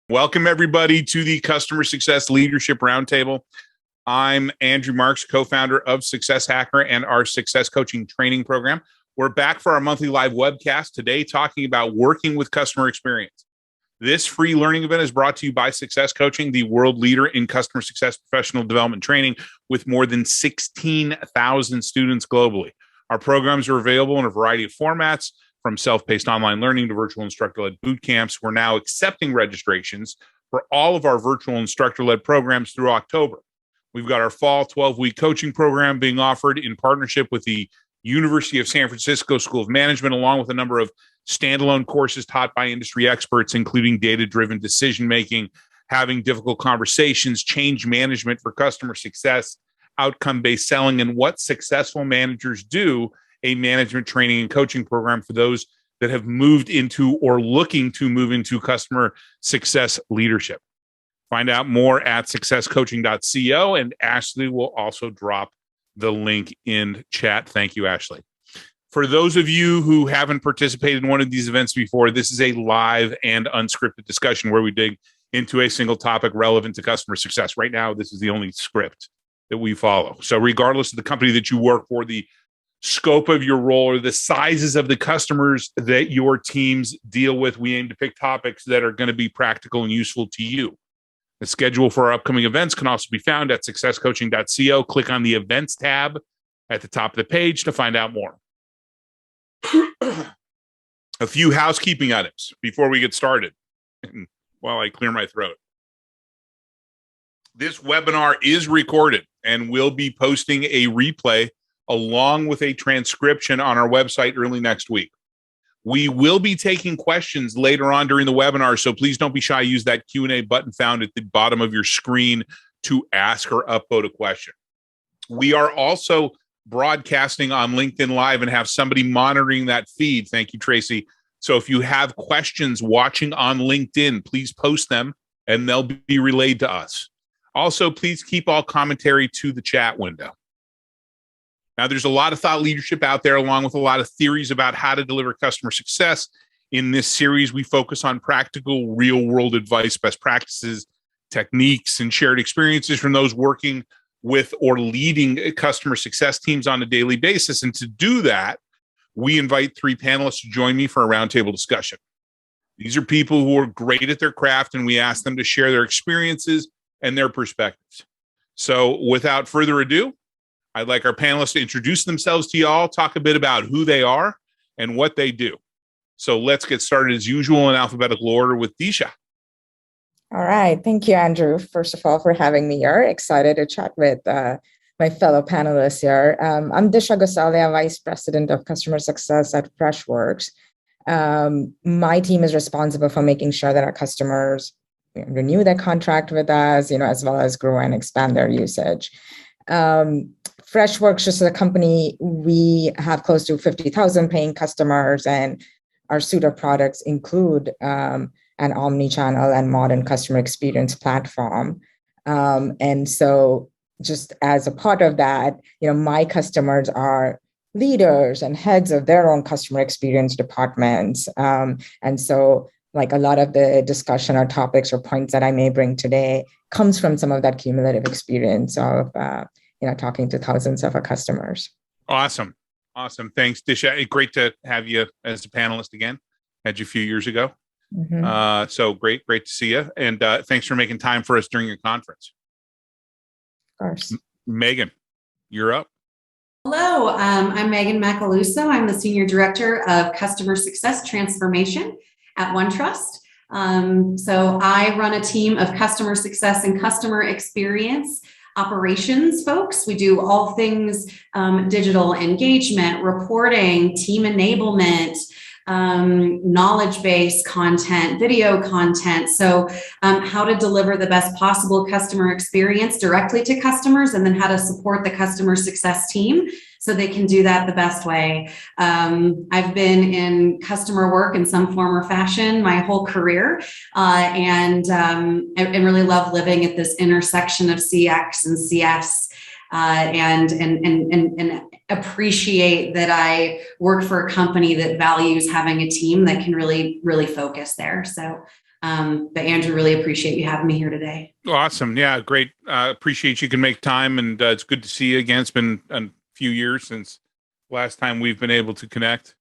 Welcome, everybody, to the Customer Success Leadership Roundtable. I'm Andrew Marks, co-founder of Success Hacker and our success coaching training program. We're back for our monthly live webcast today, talking about working with customer experience. This free learning event is brought to you by Success Coaching, the world leader in customer success professional development training with more than 16,000 students globally. Our programs are available in a variety of formats, from self-paced online learning to virtual instructor-led boot camps. We're now accepting registrations for all of our virtual instructor-led programs through October. We've got our fall 12-week coaching program being offered in partnership with the University of San Francisco School of Management, along with a number of standalone courses taught by industry experts, including data-driven decision-making, having difficult conversations, change management for customer success, outcome-based selling, and what successful managers do, a management training and coaching program for those that have moved into or looking to move into customer success leadership. Find out more at successcoaching.co, and Ashley will also drop the link in chat. Thank you, Ashley. For those of you who haven't participated in one of these events before, this is a live and unscripted discussion where we dig into a single topic relevant to customer success. Right now, this is the only script that we follow. So regardless of the company that you work for, the scope of your role, or the sizes of the customers that your teams deal with, we aim to pick topics that are going to be practical and useful to you. The schedule for our upcoming events can also be found at successcoaching.co. Click on the events tab at the top of the page to find out more. A few housekeeping items before we get started, while I clear my throat. This webinar is recorded and we'll be posting a replay along with a transcription on our website early next week. We will be taking questions later on during the webinar, so please don't be shy. Use that Q&A button found at the bottom of your screen to ask or upvote a question. We are also broadcasting on LinkedIn Live and have somebody monitoring that feed. Thank you, Tracy. So if you have questions watching on LinkedIn, please post them and they'll be relayed to us. Also, please keep all commentary to the chat window. Now, there's a lot of thought leadership out there, along with a lot of theories about how to deliver customer success. In this series, we focus on practical, real-world advice, best practices, techniques, and shared experiences from those working with or leading customer success teams on a daily basis. And to do that, we invite three panelists to join me for a roundtable discussion. These are people who are great at their craft, and we ask them to share their experiences and their perspectives. So without further ado, I'd like our panelists to introduce themselves to y'all, talk a bit about who they are and what they do. So let's get started as usual in alphabetical order with Disha. All right. Thank you, Andrew, first of all, for having me here. Excited to chat with my fellow panelists here. I'm Disha Gosselia, Vice President of Customer Success at Freshworks. My team is responsible for making sure that our customers renew their contract with us, as well as grow and expand their usage. Freshworks, just as a company, we have close to 50,000 paying customers, and our suite of products include an omni-channel and modern customer experience platform. And so just as a part of that, my customers are leaders and heads of their own customer experience departments. And so like a lot of the discussion or topics or points that I may bring today comes from some of that cumulative experience of talking to thousands of our customers. Awesome. Thanks, Disha. Great to have you as a panelist again. Had you a few years ago. Mm-hmm. So great to see you. And thanks for making time for us during your conference. Of course. Megan, you're up. Hello, I'm Megan Mcalusa. I'm the Senior Director of Customer Success Transformation at OneTrust. So I run a team of customer success and customer experience operations folks. We do all things digital engagement, reporting, team enablement, knowledge-based content, video content. So how to deliver the best possible customer experience directly to customers, and then how to support the customer success team so they can do that the best way. I've been in customer work in some form or fashion my whole career, and really love living at this intersection of CX and CS. And appreciate that I work for a company that values having a team that can really focus there. So But Andrew, really appreciate you having me here today. Awesome. Yeah, great. Appreciate you can make time, and it's good to see you again. It's been a few years since last time we've been able to connect.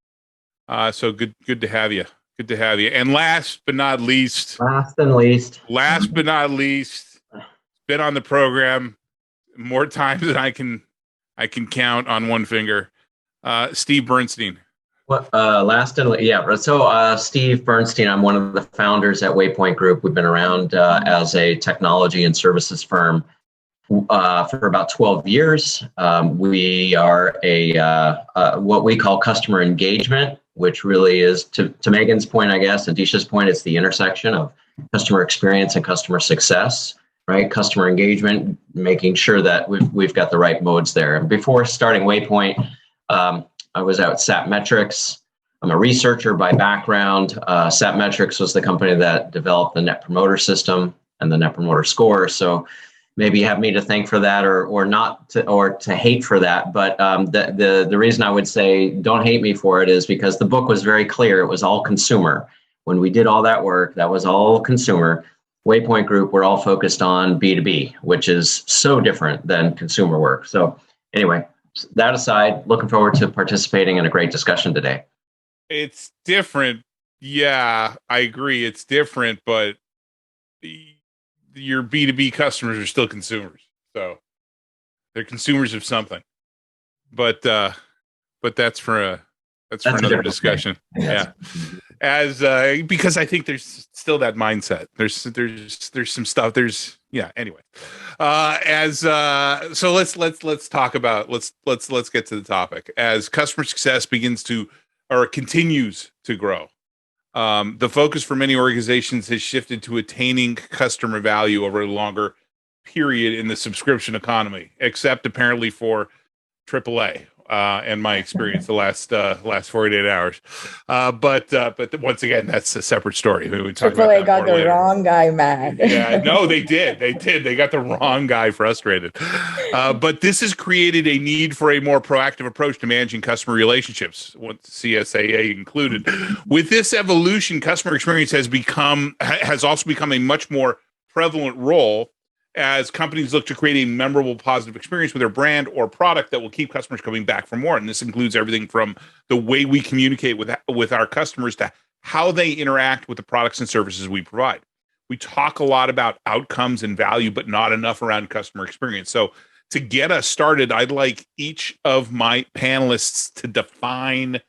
So good to have you. Good to have you. And last but not least, been on the program more times than I can count on one finger. Steve Bernstein. Steve Bernstein, I'm one of the founders at Waypoint Group. We've been around as a technology and services firm for about 12 years. We are what we call customer engagement, which really is, to Megan's point, I guess, and Disha's point, it's the intersection of customer experience and customer success, right? Customer engagement, making sure that we've got the right modes there. And before starting Waypoint, I was at Sapmetrics. I'm a researcher by background. Sapmetrics was the company that developed the Net Promoter System and the Net Promoter Score. So maybe you have me to thank for that, or not to, or to hate for that. But the reason I would say don't hate me for it is because the book was very clear. It was all consumer. When we did all that work, that was all consumer. Waypoint Group, we're all focused on B2B, which is so different than consumer work. So anyway, that aside, looking forward to participating in a great discussion today. It's different. Yeah, I agree. It's different, but your B2B customers are still consumers. So they're consumers of something. But that's for another discussion. Yeah. As because I think there's still that mindset. There's some stuff. Anyway. So let's talk about let's get to the topic. As customer success continues to grow, the focus for many organizations has shifted to attaining customer value over a longer period in the subscription economy, except apparently for AAA. And my experience the last 48 hours. But once again, that's a separate story. We talk about that got the later. wrong guy mad. Yeah, no, they did. They got the wrong guy frustrated. But this has created a need for a more proactive approach to managing customer relationships, with CSAA included. With this evolution, customer experience has also become a much more prevalent role as companies look to create a memorable, positive experience with their brand or product that will keep customers coming back for more. And this includes everything from the way we communicate with our customers to how they interact with the products and services we provide. We talk a lot about outcomes and value, but not enough around customer experience. So to get us started, I'd like each of my panelists to define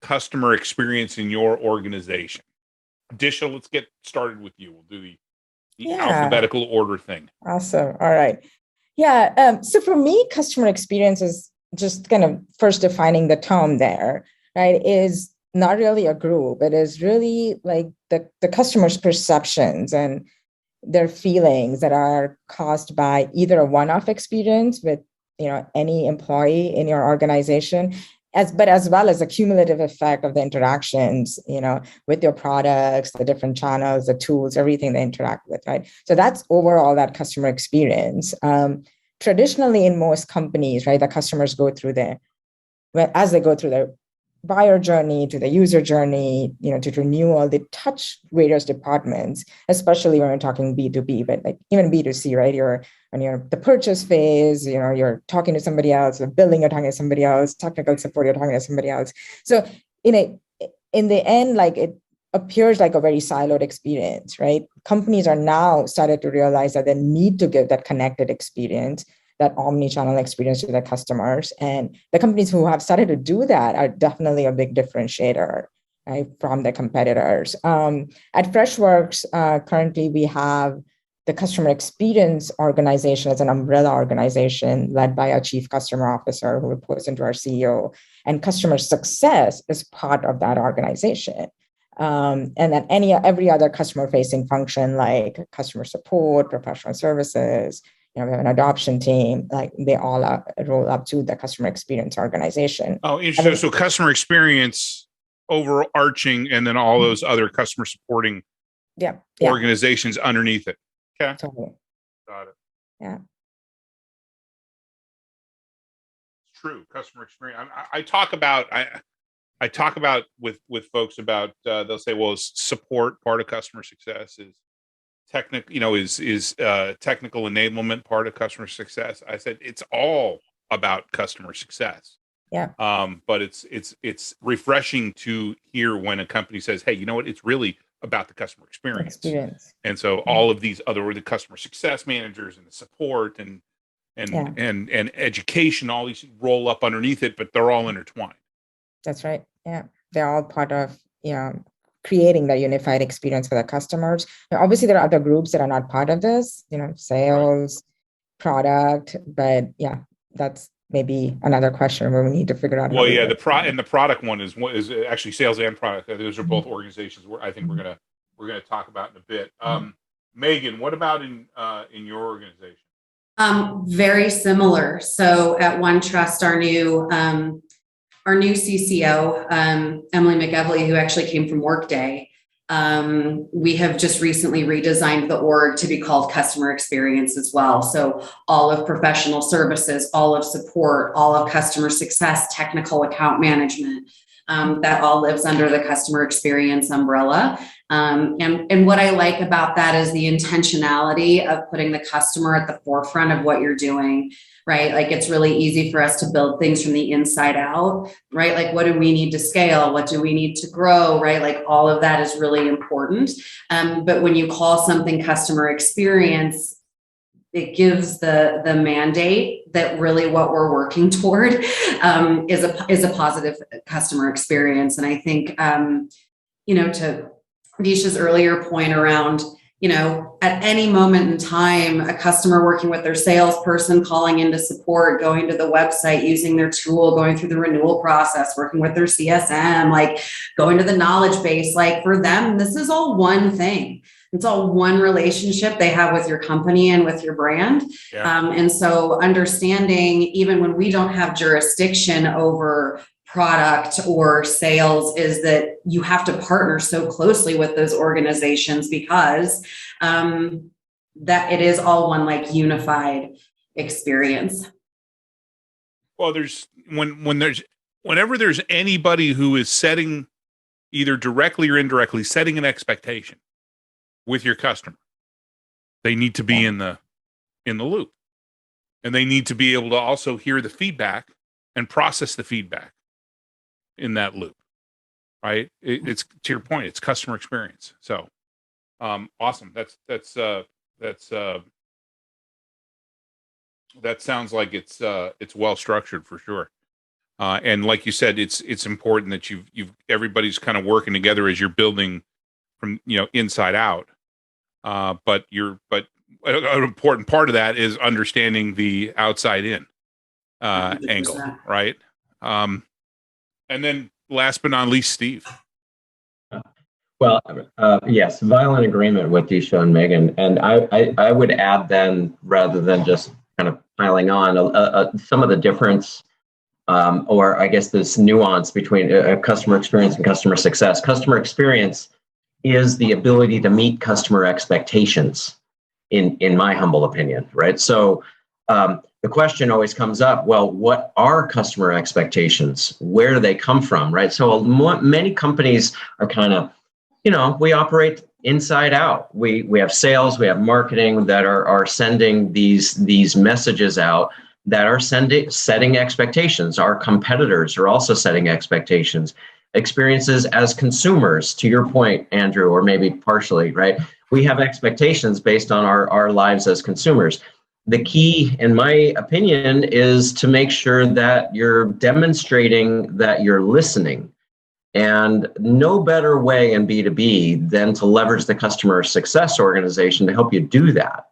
customer experience in your organization. Disha, let's get started with you. We'll do the alphabetical order thing. Awesome. All right. Yeah. So for me, customer experience is just kind of first defining the term there, right? Is not really a group. It is really like the customer's perceptions and their feelings that are caused by either a one-off experience with any employee in your organization, but as well as a cumulative effect of the interactions, with your products, the different channels, the tools, everything they interact with, right? So that's overall that customer experience. Traditionally, in most companies, right, the customers as they go through their buyer journey to the user journey, to renewal, they touch various departments, especially when we're talking B2B, but like even B2C, right? When you're the purchase phase, you're talking to somebody else, the billing, you're talking to somebody else, technical support, you're talking to somebody else. So in the end, like it appears like a very siloed experience, right? Companies are now started to realize that they need to give that connected experience, that omni-channel experience to their customers. And the companies who have started to do that are definitely a big differentiator, right, from the competitors. At Freshworks, currently we have the customer experience organization as an umbrella organization led by our chief customer officer who reports into our CEO, and customer success is part of that organization. And then every other customer facing function like customer support, professional services, we have an adoption team, like they all roll up to the customer experience organization. Oh, interesting. So customer experience overarching, and then all those other customer supporting organizations underneath it. Okay. Totally. Got it. Yeah. It's true. Customer experience. I talk about, I talk about with folks about they'll say, well, is support part of customer success? Is technical, technical enablement part of customer success? I said it's all about customer success. Yeah. But it's refreshing to hear when a company says, hey, you know what? It's really about the customer experience. And so all of these other, the customer success managers and the support and education, all these roll up underneath it, but they're all intertwined. That's right. Yeah. They're all part of, creating the unified experience for the customers. Now, obviously, there are other groups that are not part of this, sales, product, but that's maybe another question where we need to figure out. Well, the product one is actually sales and product. Those are both organizations where I think we're gonna talk about in a bit. Megan, what about in your organization? Very similar. So at OneTrust, our new CCO, Emily McEvely, who actually came from Workday, we have just recently redesigned the org to be called customer experience as well. So all of professional services, all of support, all of customer success, technical account management, that all lives under the customer experience umbrella. And what I like about that is the intentionality of putting the customer at the forefront of what you're doing, right? Like it's really easy for us to build things from the inside out, right? Like what do we need to scale? What do we need to grow, right? Like all of that is really important. But when you call something customer experience, it gives the mandate that really what we're working toward is a positive customer experience. And I think, to Disha's earlier point around, at any moment in time, a customer working with their salesperson, calling into support, going to the website, using their tool, going through the renewal process, working with their CSM, like going to the knowledge base, like for them, this is all one thing. It's all one relationship they have with your company and with your brand. Yeah. And so understanding, even when we don't have jurisdiction over product or sales, is that you have to partner so closely with those organizations because that it is all one like unified experience. Well, whenever there's anybody who is setting, either directly or indirectly, setting an expectation with your customer, they need to be in the loop, and they need to be able to also hear the feedback and process the feedback in that loop, right? It's to your point, it's customer experience. So awesome. That sounds like it's well structured for sure. And like you said, it's important that everybody's kind of working together as you're building from inside out. But an important part of that is understanding the outside in angle, right? And then last but not least, Steve. Well, yes, violent agreement with Disha and Megan. And I would add then, rather than just kind of piling on, some of the difference, or I guess this nuance between customer experience and customer success. Customer experience is the ability to meet customer expectations, in my humble opinion, right? So the question always comes up, well, what are customer expectations? Where do they come from, right? So many companies are kind of, we operate inside out. We have sales, we have marketing that are sending these messages out that are setting expectations. Our competitors are also setting expectations. Experiences as consumers, to your point, Andrew, or maybe partially, right? We have expectations based on our lives as consumers. The key, in my opinion, is to make sure that you're demonstrating that you're listening. And no better way in B2B than to leverage the customer success organization to help you do that.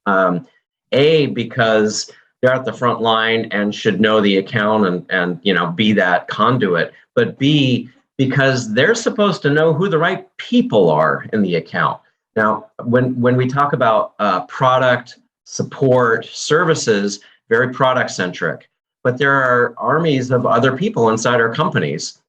Because they're at the front line and should know the account and be that conduit. But B, because they're supposed to know who the right people are in the account. Now, when we talk about product, support, services, very product centric, but there are armies of other people inside our companies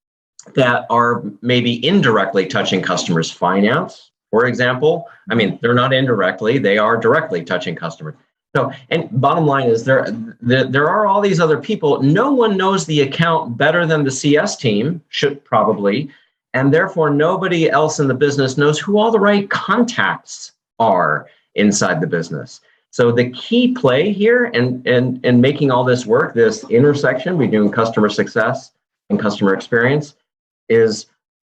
that are maybe indirectly touching customers' finance, for example. I mean, they're not indirectly, they are directly touching customers. So, and bottom line is there are all these other people. No one knows the account better than the CS team, should probably, and therefore nobody else in the business knows who all the right contacts are inside the business. So the key play here in making all this work, this intersection between customer success and customer experience, is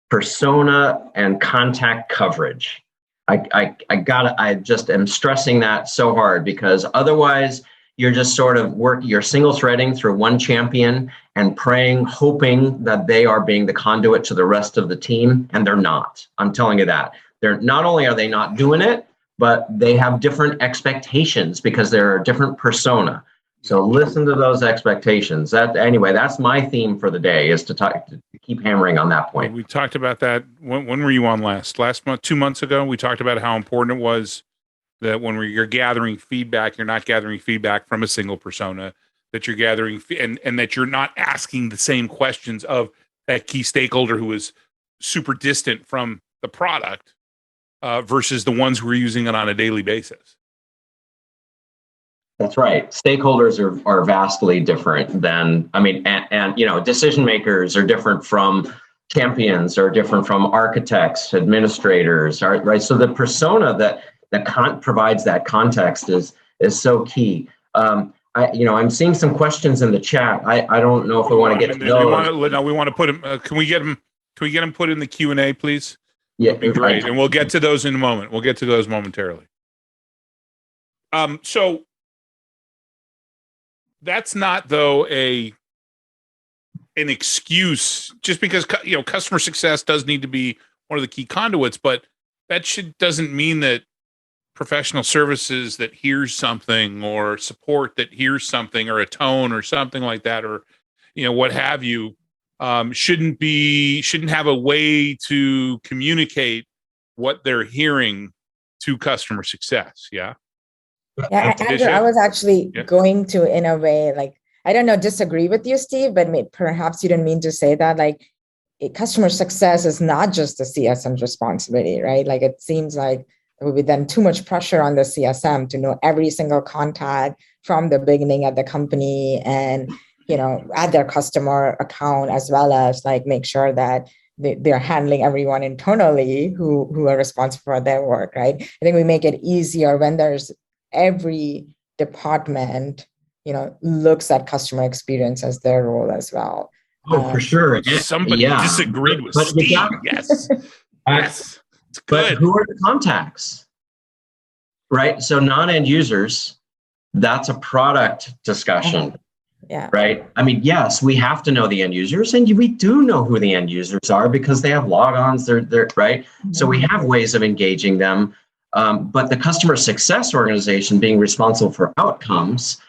persona and contact coverage. I just am stressing that so hard, because otherwise you're just sort of you're single threading through one champion and praying, hoping that they are being the conduit to the rest of the team, and they're not. I'm telling you that. They're not only are they not doing it, but they have different expectations because they're a different persona. So listen to those expectations. Anyway, that's my theme for the day, is to keep hammering on that point. We talked about that. When were you on last month, 2 months ago? We talked about how important it was that when you're gathering feedback, you're not gathering feedback from a single persona, that you're gathering and that you're not asking the same questions of that key stakeholder who is super distant from the product versus the ones who are using it on a daily basis. That's right. Stakeholders are vastly different than, and decision makers are different from champions, are different from architects, administrators, right? So the persona that provides that context is so key. I'm seeing some questions in the chat. I don't know if we want to get to those. We want to put them. Can we get them put in the Q&A, please? Yeah, that'd be great. And we'll get to those in a moment. We'll get to those momentarily. So that's not, though, an excuse, just because customer success does need to be one of the key conduits, but that doesn't mean that professional services that hears something, or support that hears something, or a tone or something like that, or what have you, shouldn't have a way to communicate what they're hearing to customer success. Yeah. Yeah, Andrew, I was actually going to, in a way, like, I don't know, disagree with you, Steve, but perhaps you didn't mean to say that. Like, customer success is not just the CSM's responsibility, right? Like, it seems like there would be then too much pressure on the CSM to know every single contact from the beginning at the company and, at their customer account, as well as like make sure that they're handling everyone internally who are responsible for their work, right? I think we make it easier when there's every department, looks at customer experience as their role as well. Oh, for sure. Somebody disagreed with Steve. Yes. Yes. It's good. But who are the contacts? Right? So non-end users, that's a product discussion. Yeah. Right? Yes, we have to know the end users, and we do know who the end users are because they have logons, they're right? Mm-hmm. So we have ways of engaging them. But the customer success organization being responsible for outcomes,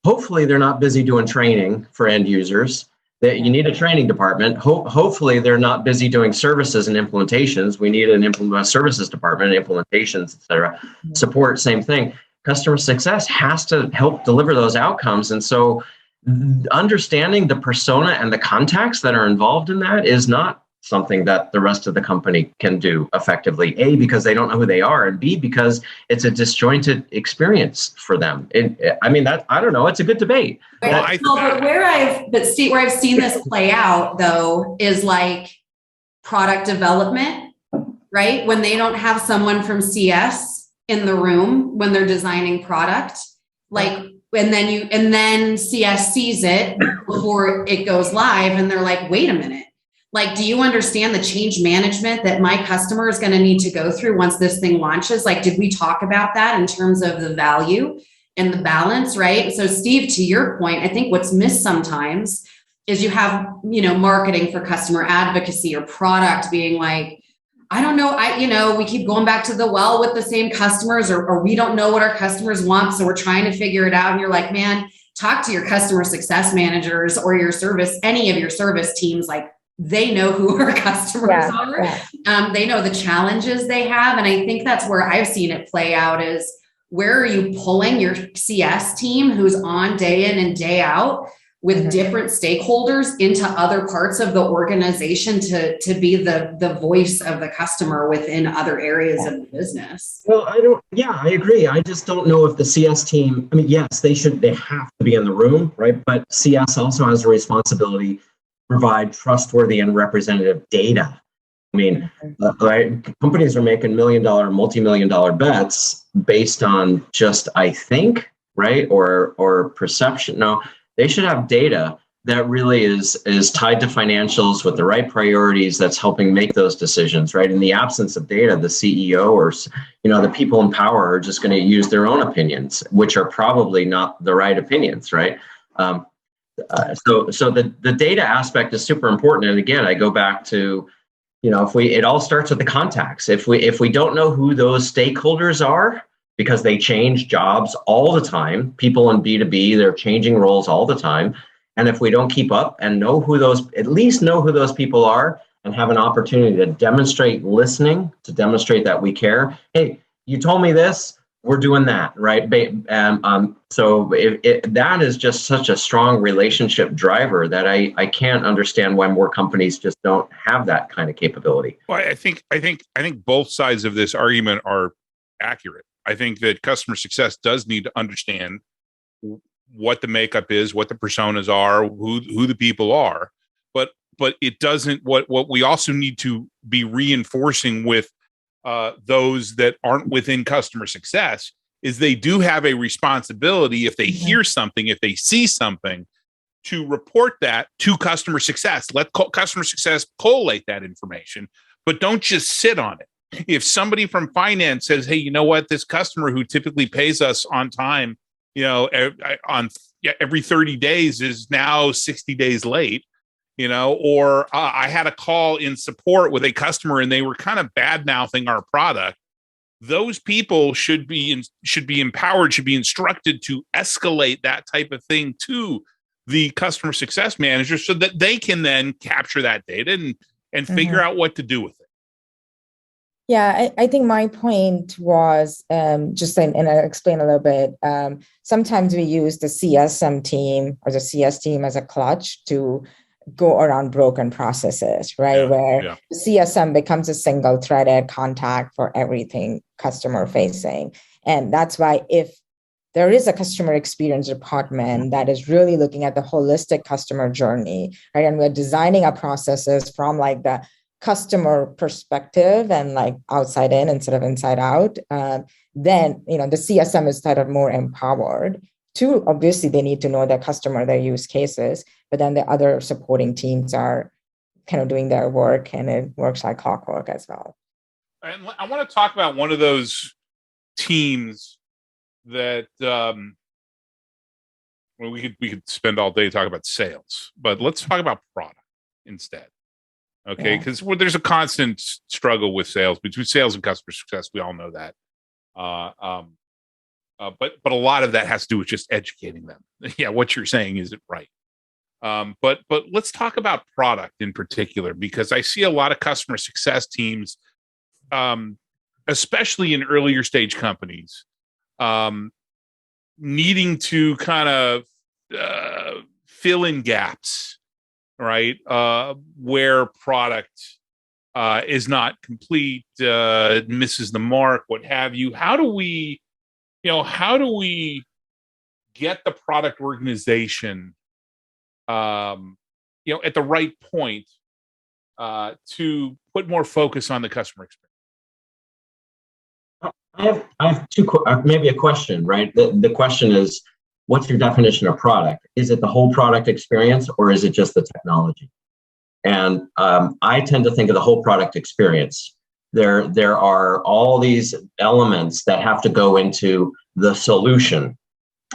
hopefully they're not busy doing training for end users. That you need a training department. Hopefully they're not busy doing services and implementations. We need a services department, implementations, et cetera. Mm-hmm. Support, same thing. Customer success has to help deliver those outcomes. And so understanding the persona and the contacts that are involved in that is not something that the rest of the company can do effectively. A, because they don't know who they are, and B, because it's a disjointed experience for them. I don't know. It's a good debate. But where I've seen this play out, though, is like product development, right? When they don't have someone from CS in the room when they're designing product, and then CS sees it before it goes live, and they're like, wait a minute. Like, do you understand the change management that my customer is going to need to go through once this thing launches? Like, did we talk about that in terms of the value and the balance, right? So Steve, to your point, I think what's missed sometimes is you have, marketing for customer advocacy or product being like, I don't know, we keep going back to the well with the same customers, or we don't know what our customers want. So we're trying to figure it out. And you're like, man, talk to your customer success managers or any of your service teams. Like, they know who our customers are. Yeah. They know the challenges they have. And I think that's where I've seen it play out is, where are you pulling your CS team who's on day in and day out with different stakeholders into other parts of the organization to be the voice of the customer within other areas of the business. Well, I agree. I just don't know if the CS team, I mean, yes, they have to be in the room, right? But CS also has a responsibility to provide trustworthy and representative data. I mean, companies are making multi-million-dollar bets based on just, I think, right, or perception. No, they should have data that really is tied to financials with the right priorities that's helping make those decisions, right? In the absence of data, the CEO or the people in power are just going to use their own opinions, which are probably not the right opinions, right? So the data aspect is super important. And again, I go back to, it all starts with the contacts. If we don't know who those stakeholders are, because they change jobs all the time, people in B2B, they're changing roles all the time. And if we don't keep up and at least know who those people are and have an opportunity to demonstrate listening, to demonstrate that we care. Hey, you told me this, we're doing that, right? So that is just such a strong relationship driver that I can't understand why more companies just don't have that kind of capability. Well, I think both sides of this argument are accurate. I think that customer success does need to understand what the makeup is, what the personas are, who the people are, but it doesn't. What we also need to be reinforcing with those that aren't within customer success is they do have a responsibility if they hear something, if they see something, to report that to customer success. Let customer success collate that information, but don't just sit on it. If somebody from finance says, hey, you know what, this customer who typically pays us on time, every 30 days is now 60 days late, or I had a call in support with a customer and they were kind of bad-mouthing our product. Those people should be empowered, should be instructed to escalate that type of thing to the customer success manager so that they can then capture that data and figure out what to do with it. Yeah, I think my point was and I'll explain a little bit. Sometimes we use the CSM team or the CS team as a clutch to go around broken processes, right? Where the CSM becomes a single threaded contact for everything customer facing. And that's why if there is a customer experience department that is really looking at the holistic customer journey, right? And we're designing our processes from like the customer perspective and like outside in instead of inside out, then the CSM is kind of more empowered to, obviously they need to know their customer, their use cases, but then the other supporting teams are kind of doing their work and it works like clockwork as well. And I want to talk about one of those teams that we could spend all day talking about sales, but let's talk about product instead. Okay, because there's a constant struggle with sales between sales and customer success. We all know that. But a lot of that has to do with just educating them. Yeah, what you're saying isn't right. But let's talk about product in particular, because I see a lot of customer success teams, especially in earlier stage companies, needing to kind of fill in gaps. Right, where product is not complete, misses the mark, what have you. How do we get the product organization, at the right point to put more focus on the customer experience? I have maybe a question, right? The question is, what's your definition of product? Is it the whole product experience or is it just the technology? And I tend to think of the whole product experience. There are all these elements that have to go into the solution.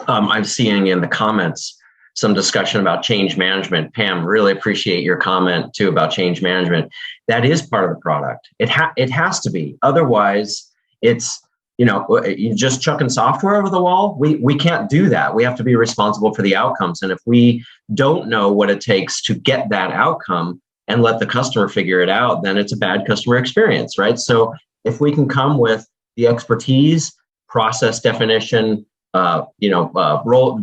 I'm seeing in the comments some discussion about change management. Pam, really appreciate your comment too about change management. That is part of the product. It has to be. Otherwise, it's you just chucking software over the wall. We can't do that. We have to be responsible for the outcomes. And if we don't know what it takes to get that outcome and let the customer figure it out, then it's a bad customer experience, right? So if we can come with the expertise, process definition,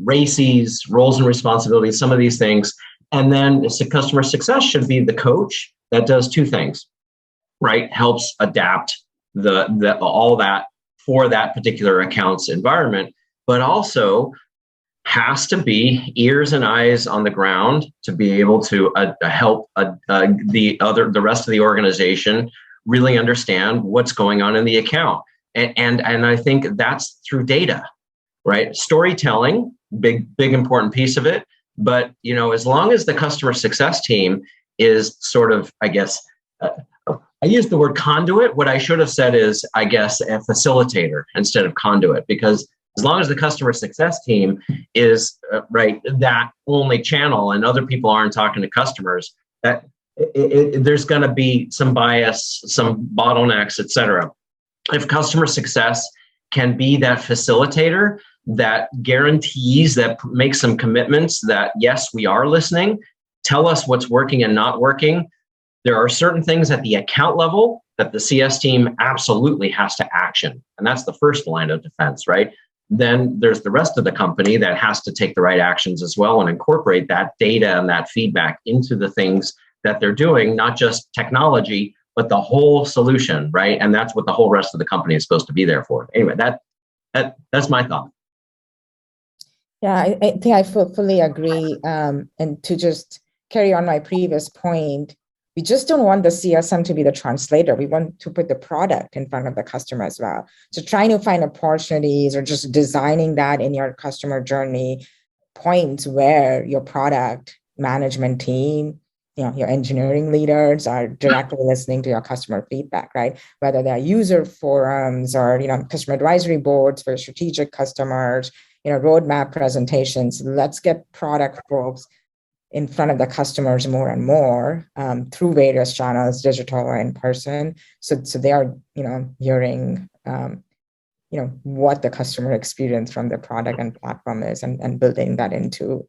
Racy's roles and responsibilities, some of these things. And then customer success should be the coach that does two things, right? Helps adapt all that for that particular account's environment, but also has to be ears and eyes on the ground to be able to help the rest of the organization really understand what's going on in the account. And I think that's through data, right? Storytelling, big important piece of it. But, as long as the customer success team is sort of, I guess, I used the word conduit. What I should have said is, I guess, a facilitator instead of conduit, because as long as the customer success team is that only channel and other people aren't talking to customers, that there's going to be some bias, some bottlenecks, et cetera. If customer success can be that facilitator that guarantees, that makes some commitments that, yes, we are listening, tell us what's working and not working. There are certain things at the account level that the CS team absolutely has to action. And that's the first line of defense, right? Then there's the rest of the company that has to take the right actions as well and incorporate that data and that feedback into the things that they're doing, not just technology, but the whole solution, right? And that's what the whole rest of the company is supposed to be there for. Anyway, that's my thought. Yeah, I think I fully agree. And to just carry on my previous point, we just don't want the CSM to be the translator. We want to put the product in front of the customer as well. So trying to find opportunities or just designing that in your customer journey points where your product management team, your engineering leaders are directly listening to your customer feedback, right? Whether they're user forums or, customer advisory boards for strategic customers, roadmap presentations. Let's get product folks in front of the customers more and more through various channels, digital or in person. So they are, hearing, what the customer experience from the product and platform is and building that into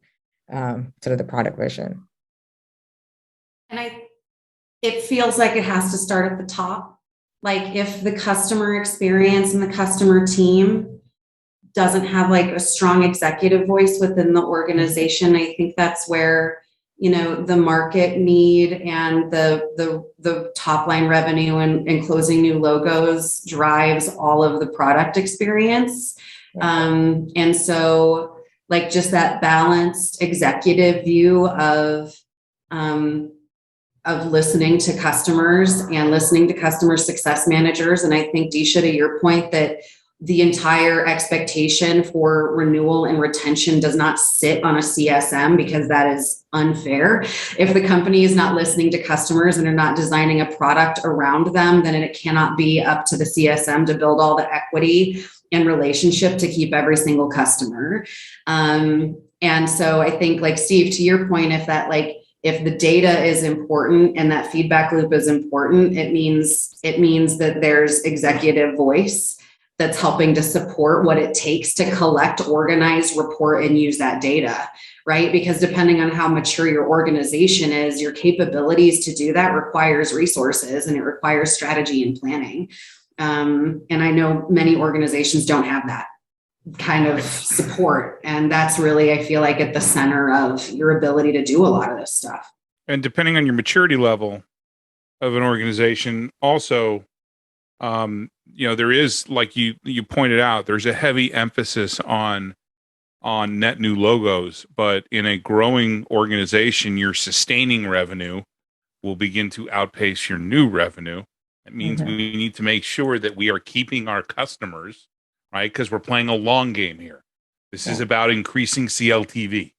sort of the product vision. And it feels like it has to start at the top. Like if the customer experience and the customer team doesn't have like a strong executive voice within the organization, I think that's where, the market need and the top line revenue and closing new logos drives all of the product experience. And so like just that balanced executive view of listening to customers and listening to customer success managers. And I think, Disha, to your point, that the entire expectation for renewal and retention does not sit on a CSM, because that is unfair. If the company is not listening to customers and are not designing a product around them, then it cannot be up to the CSM to build all the equity and relationship to keep every single customer. And so I think, like Steve, to your point, if the data is important and that feedback loop is important, it means that there's executive voice that's helping to support what it takes to collect, organize, report, and use that data, right? Because depending on how mature your organization is, your capabilities to do that requires resources and it requires strategy and planning. And I know many organizations don't have that kind of support. And that's really, I feel like, at the center of your ability to do a lot of this stuff. And depending on your maturity level of an organization, also, there is, like you pointed out, there's a heavy emphasis on net new logos, but in a growing organization, your sustaining revenue will begin to outpace your new revenue. That means we need to make sure that we are keeping our customers, right? Because we're playing a long game here. This is about increasing CLTV.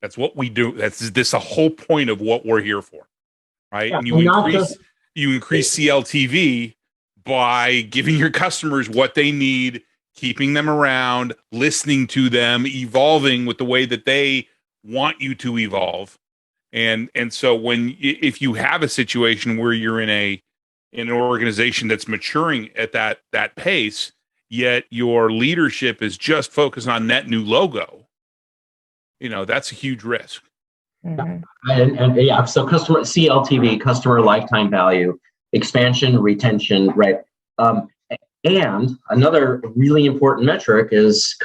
That's what we do. This the whole point of what we're here for, right? And you increase CLTV by giving your customers what they need, keeping them around, listening to them, evolving with the way that they want you to evolve. And so if you have a situation where you're in an organization that's maturing at that pace, yet your leadership is just focused on net new logo, that's a huge risk. And so customer CLTV, customer lifetime value, expansion, retention, right? And another really important metric is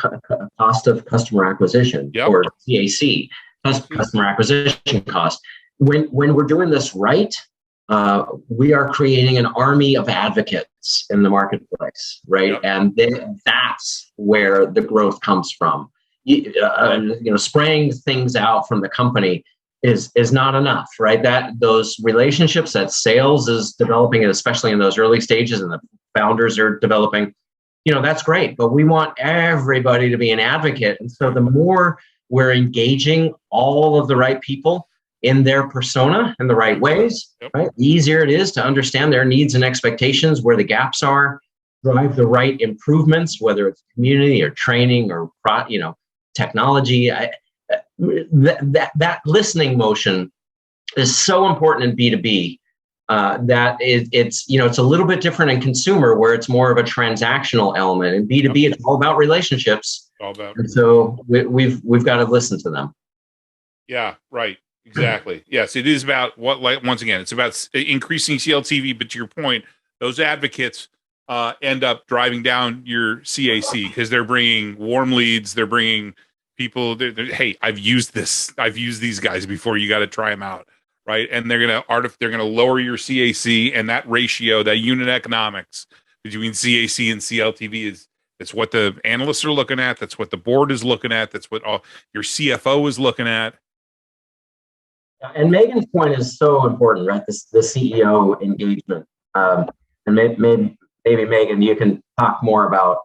cost of customer acquisition, or CAC, customer acquisition cost. When we're doing this right, we are creating an army of advocates in the marketplace, right? Yep. And then that's where the growth comes from. Spraying things out from the company is not enough, right? That those relationships that sales is developing, especially in those early stages, and the founders are developing, that's great. But we want everybody to be an advocate, and so the more we're engaging all of the right people in their persona in the right ways, right? The easier it is to understand their needs and expectations, where the gaps are, drive the right improvements, whether it's community or training or technology. That listening motion is so important in B2B that it's a little bit different in consumer, where it's more of a transactional element. In B2B, it's all about relationships. And so we've got to listen to them. Yeah, right. Exactly. Yes, it is about once again, it's about increasing CLTV, but to your point, those advocates end up driving down your CAC because they're bringing warm leads. They're bringing people. Hey, I've used this. I've used these guys before. You got to try them out, right? And they're gonna lower your CAC, and that ratio, that unit economics between CAC and CLTV it's what the analysts are looking at. That's what the board is looking at. That's what your CFO is looking at. And Megan's point is so important, right? The CEO engagement, and maybe Megan, you can talk more about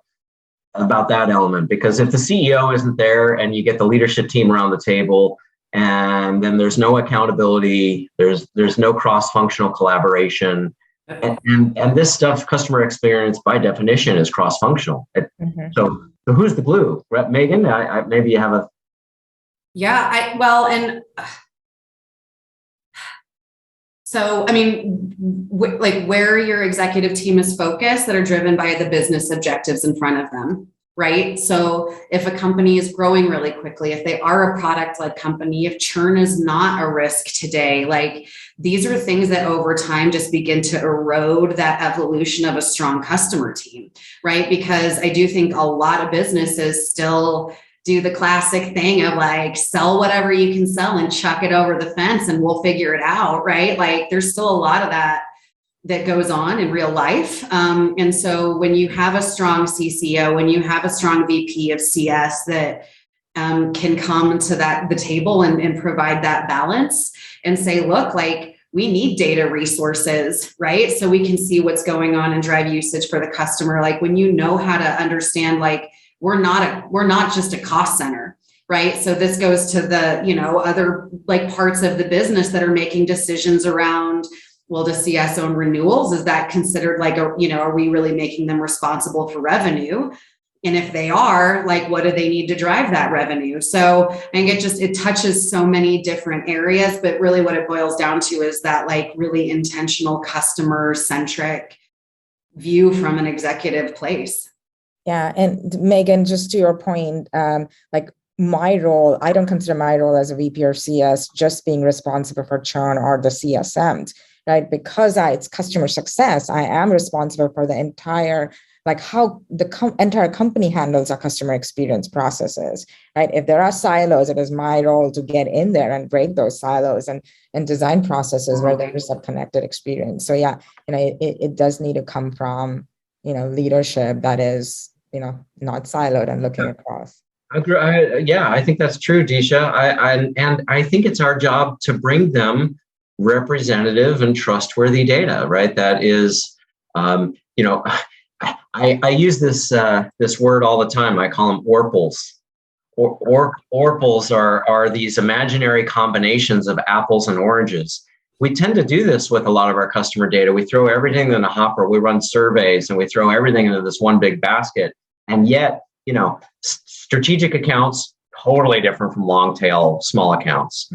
that element, because if the CEO isn't there and you get the leadership team around the table, and then there's no accountability, there's no cross-functional collaboration, and this stuff, customer experience by definition is cross-functional. So who's the glue, right? Megan? Maybe you have a. Yeah, So, where your executive team is focused, that are driven by the business objectives in front of them, right? So if a company is growing really quickly, if they are a product-led company, if churn is not a risk today, these are things that over time just begin to erode that evolution of a strong customer team, right? Because I do think a lot of businesses still do the classic thing of sell whatever you can sell and chuck it over the fence and we'll figure it out, right? There's still a lot of that goes on in real life. And so when you have a strong CCO, when you have a strong VP of CS that can come to the table and provide that balance and say, look, we need data resources, right? So we can see what's going on and drive usage for the customer. When you know how to understand, we're not just a cost center, right? So this goes to the, other parts of the business that are making decisions around, well, does CS own renewals? Is that considered are we really making them responsible for revenue? And if they are, what do they need to drive that revenue? So I think it touches so many different areas, but really what it boils down to is that really intentional customer centric view from an executive place. Yeah. And Megan, just to your point, my role, I don't consider my role as a VP or CS just being responsible for churn or the CSMs, right? Because it's customer success, I am responsible for the entire, how the entire company handles our customer experience processes, right? If there are silos, it is my role to get in there and break those silos and design processes where there is a connected experience. So yeah, it does need to come from, leadership that is, not siloed and looking across. I think that's true, Disha. I think it's our job to bring them representative and trustworthy data, right? That is, I use this word all the time. I call them ORPLs. ORPLs are these imaginary combinations of apples and oranges. We tend to do this with a lot of our customer data. We throw everything in a hopper. We run surveys and we throw everything into this one big basket. And yet, strategic accounts, totally different from long tail small accounts.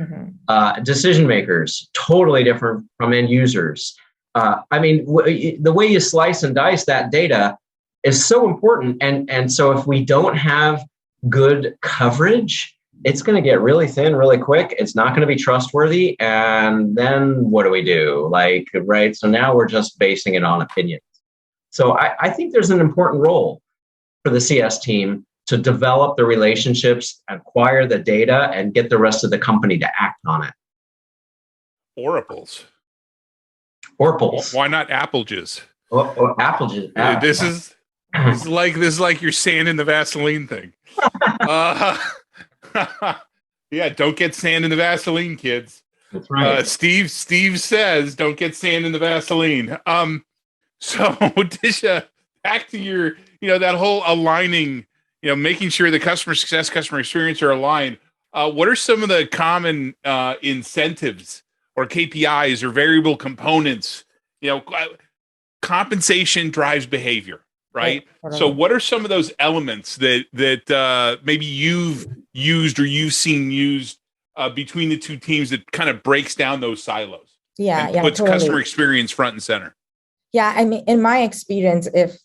Decision makers, totally different from end users. The way you slice and dice that data is so important. And so if we don't have good coverage, it's going to get really thin really quick. It's not going to be trustworthy. And then what do we do? Right? So now we're just basing it on opinions. So I think there's an important role for the CS team to develop the relationships, acquire the data, and get the rest of the company to act on it. Oracles. Why not Appleges? Appleges. This is like your sand in the Vaseline thing. Yeah, don't get sand in the Vaseline, kids. That's right. Steve says, don't get sand in the Vaseline. So Disha, back to your, that whole aligning, making sure the customer success, customer experience are aligned. What are some of the common incentives or KPIs or variable components? Compensation drives behavior, right? So what are some of those elements that maybe you've used or you've seen used between the two teams that kind of breaks down those silos? And puts customer experience front and center. Yeah, I mean, in my experience, if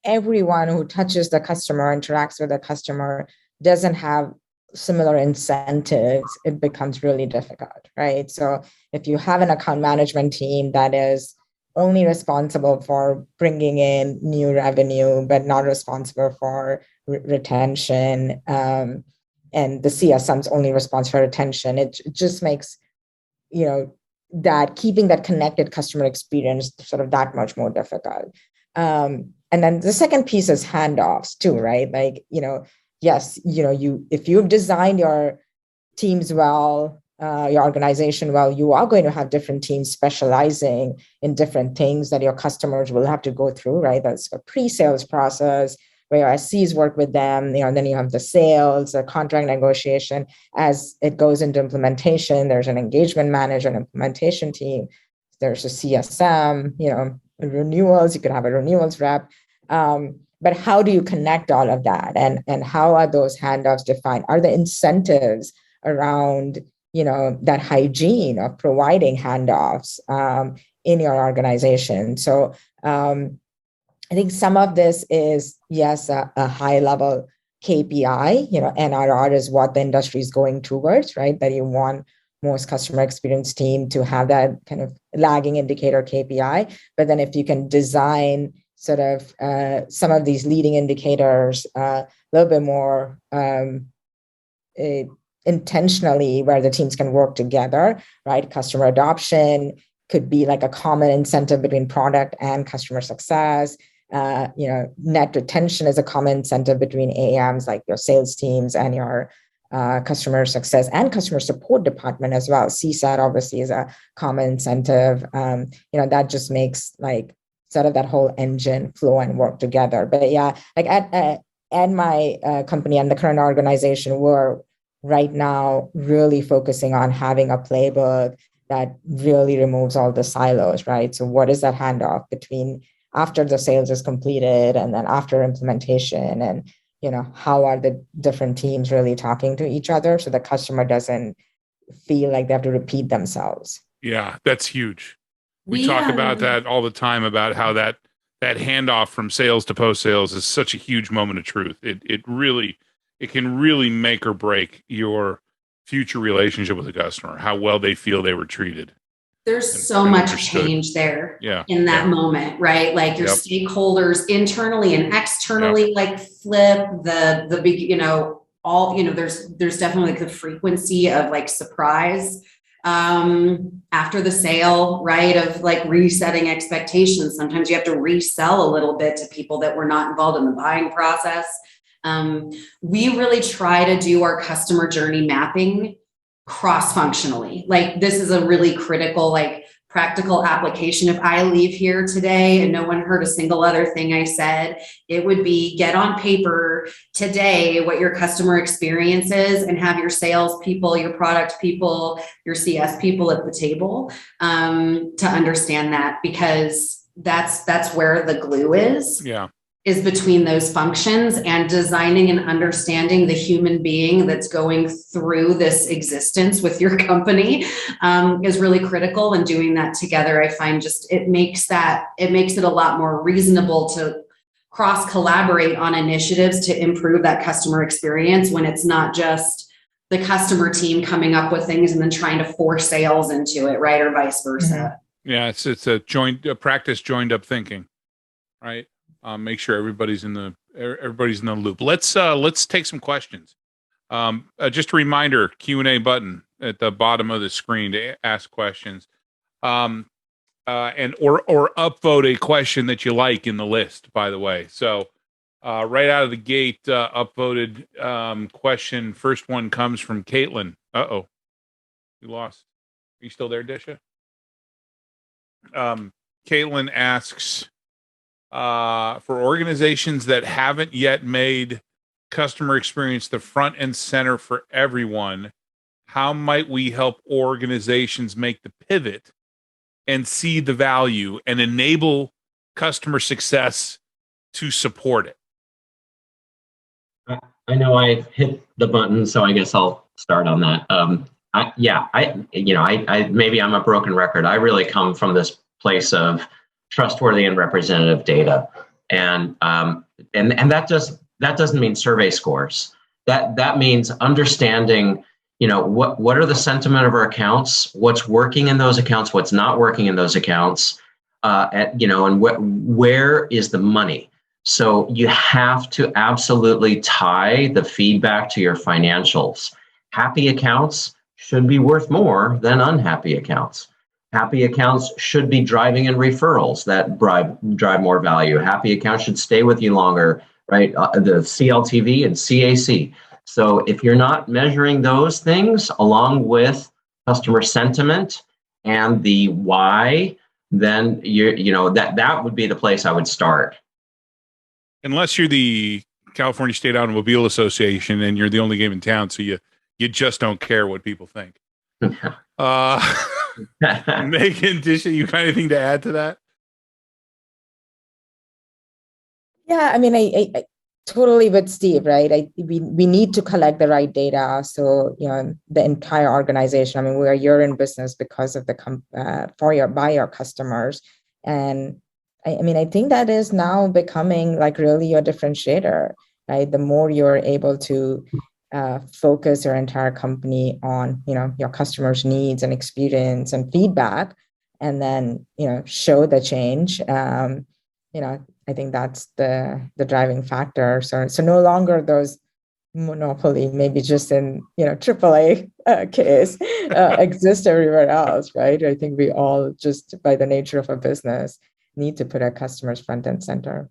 everyone who touches the customer, interacts with the customer, doesn't have similar incentives, it becomes really difficult, right? So if you have an account management team that is only responsible for bringing in new revenue, but not responsible for retention, and the CSM's only responsible for retention, it just makes, that keeping that connected customer experience sort of that much more difficult. And then the second piece is handoffs too, right? Like, yes, if you've designed your teams well, your organization well, you are going to have different teams specializing in different things that your customers will have to go through, right? That's a pre-sales process where your SCs work with them, and then you have the sales, the contract negotiation. As it goes into implementation, there's an engagement manager, an implementation team, there's a CSM, renewals, you could have a renewals rep. But how do you connect all of that? And how are those handoffs defined? Are the incentives around, that hygiene of providing handoffs in your organization? So I think some of this is, yes, a high level KPI, NRR is what the industry is going towards, right? That you want most customer experience team to have that kind of lagging indicator KPI. But then if you can design sort of some of these leading indicators a little bit more intentionally, where the teams can work together, right? Customer adoption could be like a common incentive between product and customer success. Net retention is a common incentive between AMs, like your sales teams and your customer success and customer support department as well. CSAT obviously is a common incentive. That just makes like sort of that whole engine flow and work together. But yeah, like at my company and the current organization, we're right now really focusing on having a playbook that really removes all the silos, right? So what is that handoff between after the sales is completed and then after implementation, and how are the different teams really talking to each other so the customer doesn't feel like they have to repeat themselves. Yeah, that's huge. We talk about that all the time, about how that handoff from sales to post sales is such a huge moment of truth. It can really make or break your future relationship with the customer, how well they feel they were treated. There's so much change there in that moment, right? Like your stakeholders internally and externally, like flip the big, there's definitely like the frequency of like surprise after the sale, right? Of like resetting expectations. Sometimes you have to resell a little bit to people that were not involved in the buying process. We really try to do our customer journey mapping cross-functionally. Like this is a really critical, like practical application. If I leave here today and no one heard a single other thing I said, it would be get on paper today what your customer experience is and have your sales people, your product people, your CS people at the table to understand that, because that's where the glue is. Is between those functions, and designing and understanding the human being that's going through this existence with your company is really critical. And doing that together, I find it makes it a lot more reasonable to cross collaborate on initiatives to improve that customer experience, when it's not just the customer team coming up with things and then trying to force sales into it, right? Or vice versa. Yeah, it's a practice joined up thinking. right? Make sure everybody's in the loop. Let's take some questions. Just a reminder, Q&A button at the bottom of the screen to ask questions. And or upvote a question that you like in the list, by the way. So right out of the gate, upvoted question. First one comes from Caitlin. Uh-oh. You lost. Are you still there, Disha? Caitlin asks, for organizations that haven't yet made customer experience the front and center for everyone, how might we help organizations make the pivot and see the value and enable customer success to support it? I know I hit the button, so I guess I'll start on that. Maybe I'm a broken record. I really come from this place of trustworthy and representative data, and that doesn't mean survey scores. That means understanding, what are the sentiment of our accounts, what's working in those accounts, what's not working in those accounts, and where is the money. So you have to absolutely tie the feedback to your financials. Happy accounts should be worth more than unhappy accounts. Happy accounts should be driving in referrals that drive more value. Happy accounts should stay with you longer, right? The CLTV and CAC. So if you're not measuring those things along with customer sentiment and the why, then that would be the place I would start. Unless you're the California State Automobile Association and you're the only game in town, so you just don't care what people think. Megan, Disha, you got anything to add to that? Yeah, I mean, I totally with Steve, right? We need to collect the right data. So, the entire organization, you're in business because of by your customers. And I think that is now becoming like really your differentiator, right? The more you're able to focus your entire company on, your customers' needs and experience and feedback, and then, show the change, I think that's the driving factor. So no longer those monopoly, maybe just in, AAA case exist everywhere else, right? I think we all just by the nature of a business need to put our customers front and center.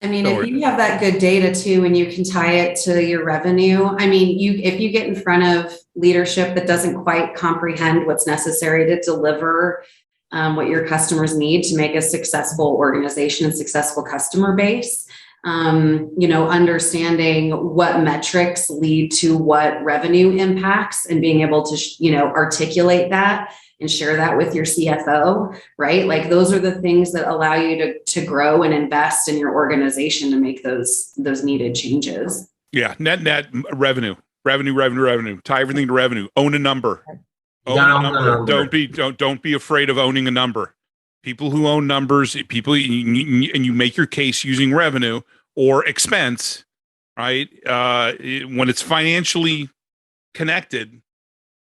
If you have that good data too, and you can tie it to your revenue, if you get in front of leadership that doesn't quite comprehend what's necessary to deliver what your customers need to make a successful organization and successful customer base, understanding what metrics lead to what revenue impacts and being able to, articulate that and share that with your CFO, right? Like those are the things that allow you to grow and invest in your organization to make those needed changes. Yeah. Net revenue. Tie everything to revenue. Own a number. Own a number. Don't be afraid of owning a number. People who own numbers, and you make your case using revenue or expense, right? When it's financially connected,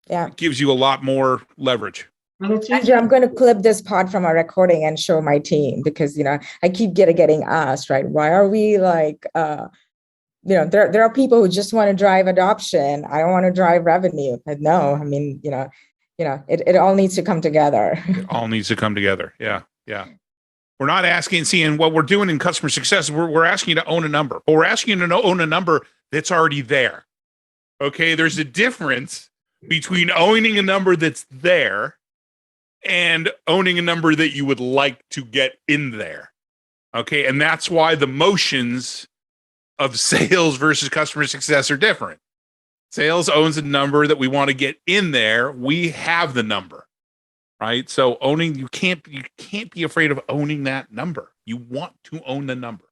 it gives you a lot more leverage. Andrew, I'm going to clip this part from our recording and show my team because, I keep getting asked, right? Why are we like, there are people who just want to drive adoption. I don't want to drive revenue. No, it all needs to come together. It all needs to come together. Yeah. We're not asking, and what we're doing in customer success, we're asking you to own a number, but we're asking you to own a number that's already there. Okay. There's a difference between owning a number that's there and owning a number that you would like to get in there. Okay. And that's why the motions of sales versus customer success are different. Sales owns a number that we want to get in there. We have the number, right? So you can't be afraid of owning that number. You want to own the number.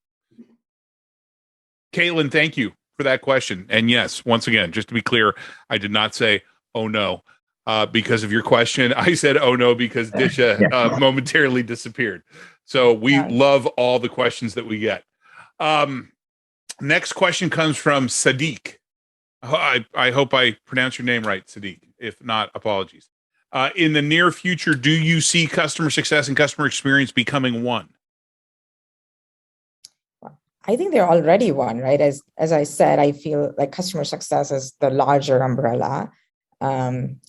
Caitlin, thank you for that question. And yes, once again, just to be clear, I did not say, oh no, because of your question. I said, oh no, because Disha momentarily disappeared. So we love all the questions that we get. Next question comes from Sadiq. I hope I pronounced your name right, Sadiq. If not, apologies. In the near future, do you see customer success and customer experience becoming one? I think they're already one, right? As I said, I feel like customer success is the larger umbrella. And,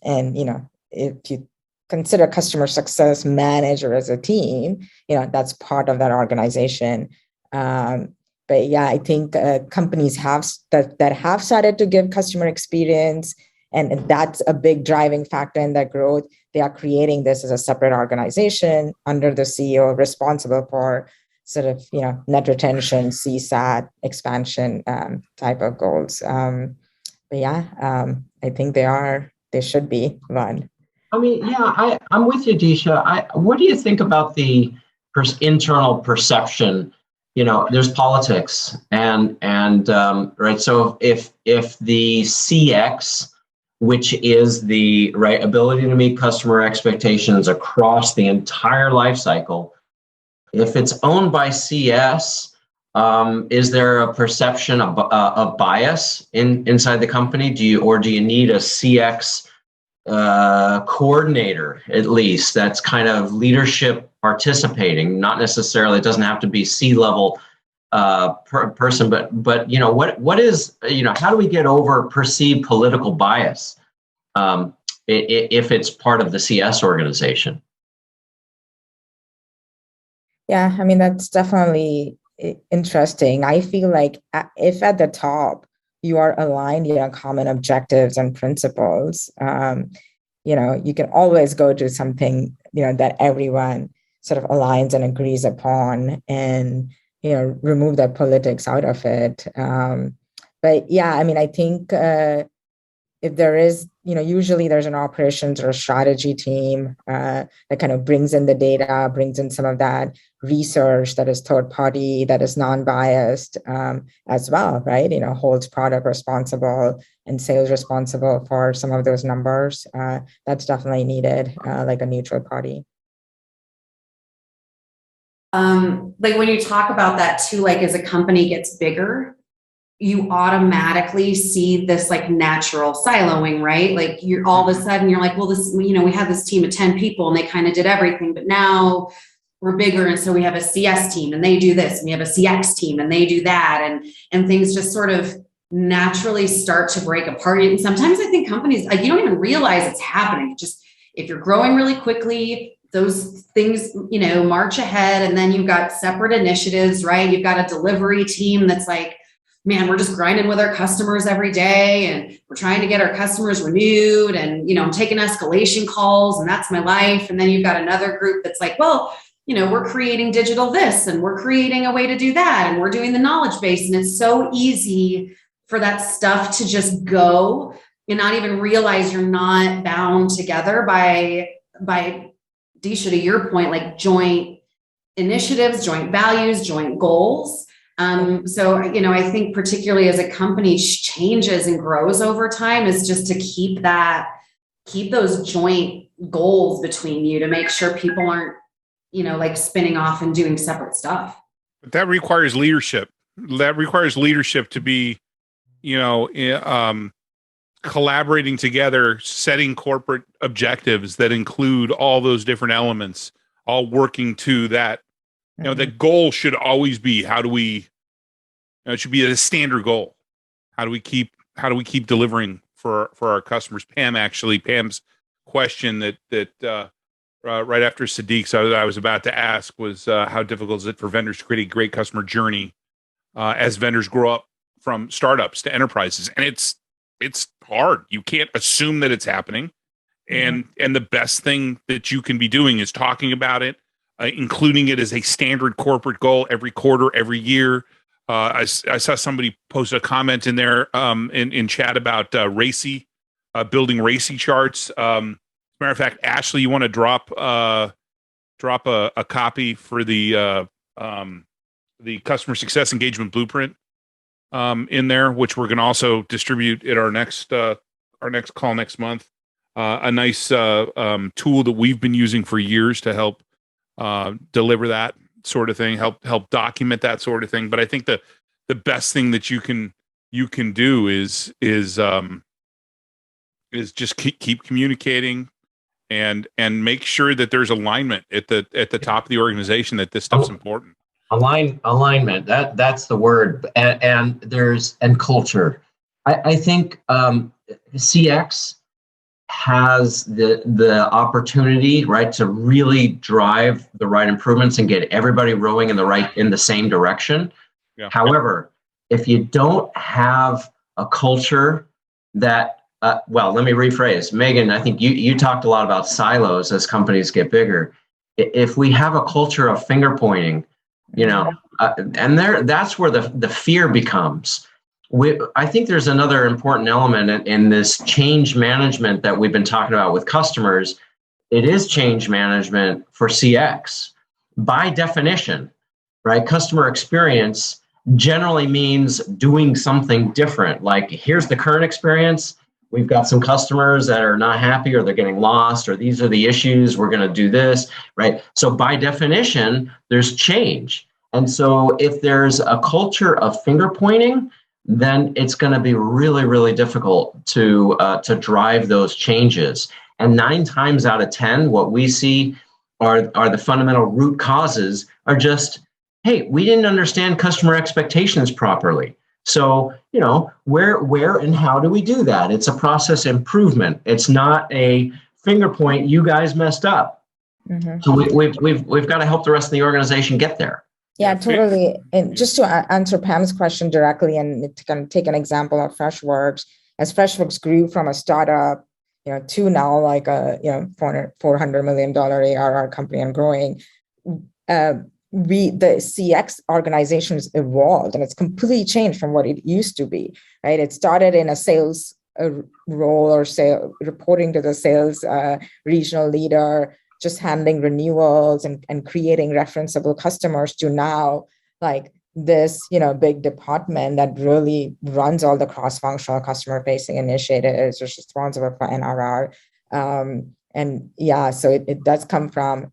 if you consider customer success manager as a team, that's part of that organization. But yeah, I think companies that have started to give customer experience, and that's a big driving factor in their growth. They are creating this as a separate organization under the CEO responsible for sort of, net retention, CSAT, expansion type of goals. But yeah, I think they should be one. I mean, yeah, I'm with you, Disha. What do you think about the internal perception? There's politics and right. So if the CX, which is the right ability to meet customer expectations across the entire life cycle, if it's owned by CS, is there a perception of bias inside the company? Do you need a CX coordinator, at least, that's kind of leadership participating? Not necessarily, it doesn't have to be C-level person, but what is, how do we get over perceived political bias if it's part of the CS organization? Yeah, I mean, that's definitely interesting. I feel like if at the top you are aligned on common objectives and principles, you can always go to something, that everyone sort of aligns and agrees upon, and, remove the politics out of it. But yeah, I mean, I think if there is, usually there's an operations or a strategy team that kind of brings in the data, brings in some of that research that is third party, that is non-biased as well, right? Holds product responsible and sales responsible for some of those numbers. That's definitely needed, like a neutral party. Like when you talk about that too, like as a company gets bigger, you automatically see this like natural siloing, right? Like you're all of a sudden you're like, well, this, we have this team of 10 people and they kind of did everything, but now we're bigger. And so we have a CS team and they do this, and we have a CX team and they do that. And things just sort of naturally start to break apart. And sometimes I think companies, like, you don't even realize it's happening. Just if you're growing really quickly, those things, march ahead. And then you've got separate initiatives, right? You've got a delivery team that's like, man, we're just grinding with our customers every day and we're trying to get our customers renewed, and, I'm taking escalation calls and that's my life. And then you've got another group that's like, well, we're creating digital this and we're creating a way to do that and we're doing the knowledge base. And it's so easy for that stuff to just go and not even realize you're not bound together by Disha, to your point, like joint initiatives, joint values, joint goals. So, I think particularly as a company changes and grows over time, is just to keep those joint goals between you, to make sure people aren't, like spinning off and doing separate stuff. But that requires leadership. That requires leadership to be, collaborating together, setting corporate objectives that include all those different elements, all working to that. The goal should always be, how do we, it should be a standard goal. How do we keep delivering for our customers? Pam's question that right after Sadiq's, I was about to ask was, how difficult is it for vendors to create a great customer journey as vendors grow up from startups to enterprises? And it's hard. You can't assume that it's happening. And the best thing that you can be doing is talking about it, including it as a standard corporate goal every quarter, every year. I saw somebody post a comment in there in chat about Racy, building Racy Charts. As a matter of fact, Ashley, you want to drop a copy for the customer success engagement blueprint in there, which we're going to also distribute at our next call next month. A nice tool that we've been using for years to help deliver that sort of thing, help document that sort of thing. But I think the best thing that you can do is just keep communicating and make sure that there's alignment at the top of the organization, that this stuff's important. Alignment. That's the word. And culture. I think CX has the opportunity, right, to really drive the right improvements and get everybody rowing in the same direction. Yeah. However, if you don't have a culture that, well, let me rephrase. Megan, I think you talked a lot about silos as companies get bigger. If we have a culture of finger pointing, and that's where the fear becomes. I think there's another important element in this change management that we've been talking about with customers. It is change management for CX. By definition, right? Customer experience generally means doing something different. Like, here's the current experience. We've got some customers that are not happy, or they're getting lost, or these are the issues. We're going to do this, right? So by definition, there's change. And so if there's a culture of finger pointing, then it's going to be really, really difficult to drive those changes. And 9 times out of 10, what we see are the fundamental root causes are just, hey, we didn't understand customer expectations properly. So, where and how do we do that? It's a process improvement. It's not a finger point, you guys messed up. Mm-hmm. So we've got to help the rest of the organization get there. Yeah, totally. And just to answer Pam's question directly, and to kind of take an example of Freshworks, as Freshworks grew from a startup, to now like a $400 million ARR company and growing, the CX organizations evolved, and it's completely changed from what it used to be. Right? It started in a sales role, or reporting to the sales regional leader, just handling renewals and creating referenceable customers, to now like this, big department that really runs all the cross-functional customer-facing initiatives, is responsible for NRR. So it does come from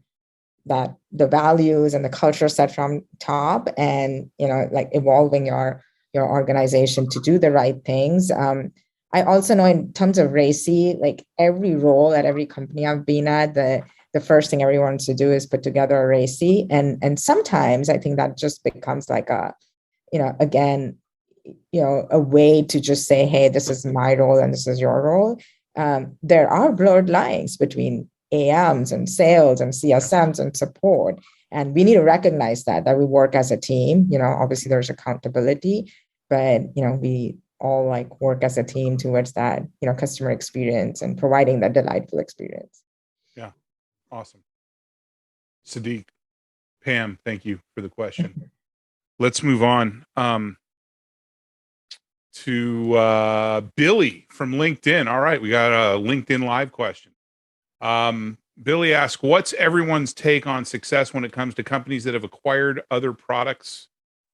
that, the values and the culture set from top, and, like evolving your organization to do the right things. I also know in terms of Racy, like every role at every company I've been at, the first thing everyone wants to do is put together a Racy. And sometimes I think that just becomes like a way to just say, hey, this is my role and this is your role. There are blurred lines between AMs and sales and CSMs and support. And we need to recognize that we work as a team. Obviously there's accountability, but, we all like work as a team towards that, customer experience and providing that delightful experience. Yeah. Awesome. Sadiq, Pam, thank you for the question. Let's move on to Billy from LinkedIn. All right, we got a LinkedIn Live question. Billy asks, what's everyone's take on success when it comes to companies that have acquired other products,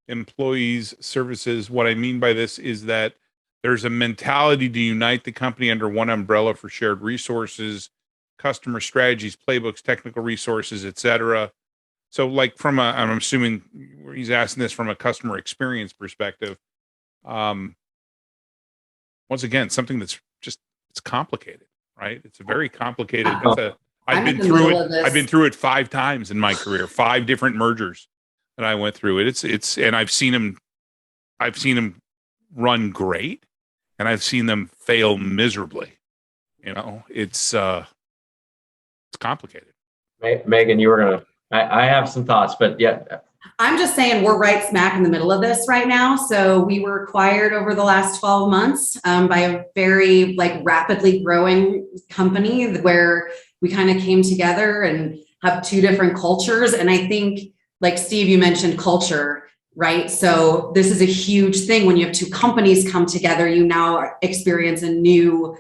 employees, services? What I mean by this is that there's a mentality to unite the company under one umbrella for shared resources, customer strategies, playbooks, technical resources, etc. So like I'm assuming he's asking this from a customer experience perspective. Once again, something that's just, it's complicated, right? It's a very complicated, I've been through it 5 times in my career, 5 different mergers that I went through it. And I've seen them run great, and I've seen them fail miserably. It's complicated. Megan, you were gonna. I have some thoughts, but yeah. I'm just saying we're right smack in the middle of this right now. So we were acquired over the last 12 months by a very rapidly growing company where we kind of came together and have 2 different cultures. And I think, like Steve, you mentioned culture, right? So this is a huge thing. When you have 2 companies come together, you now experience a new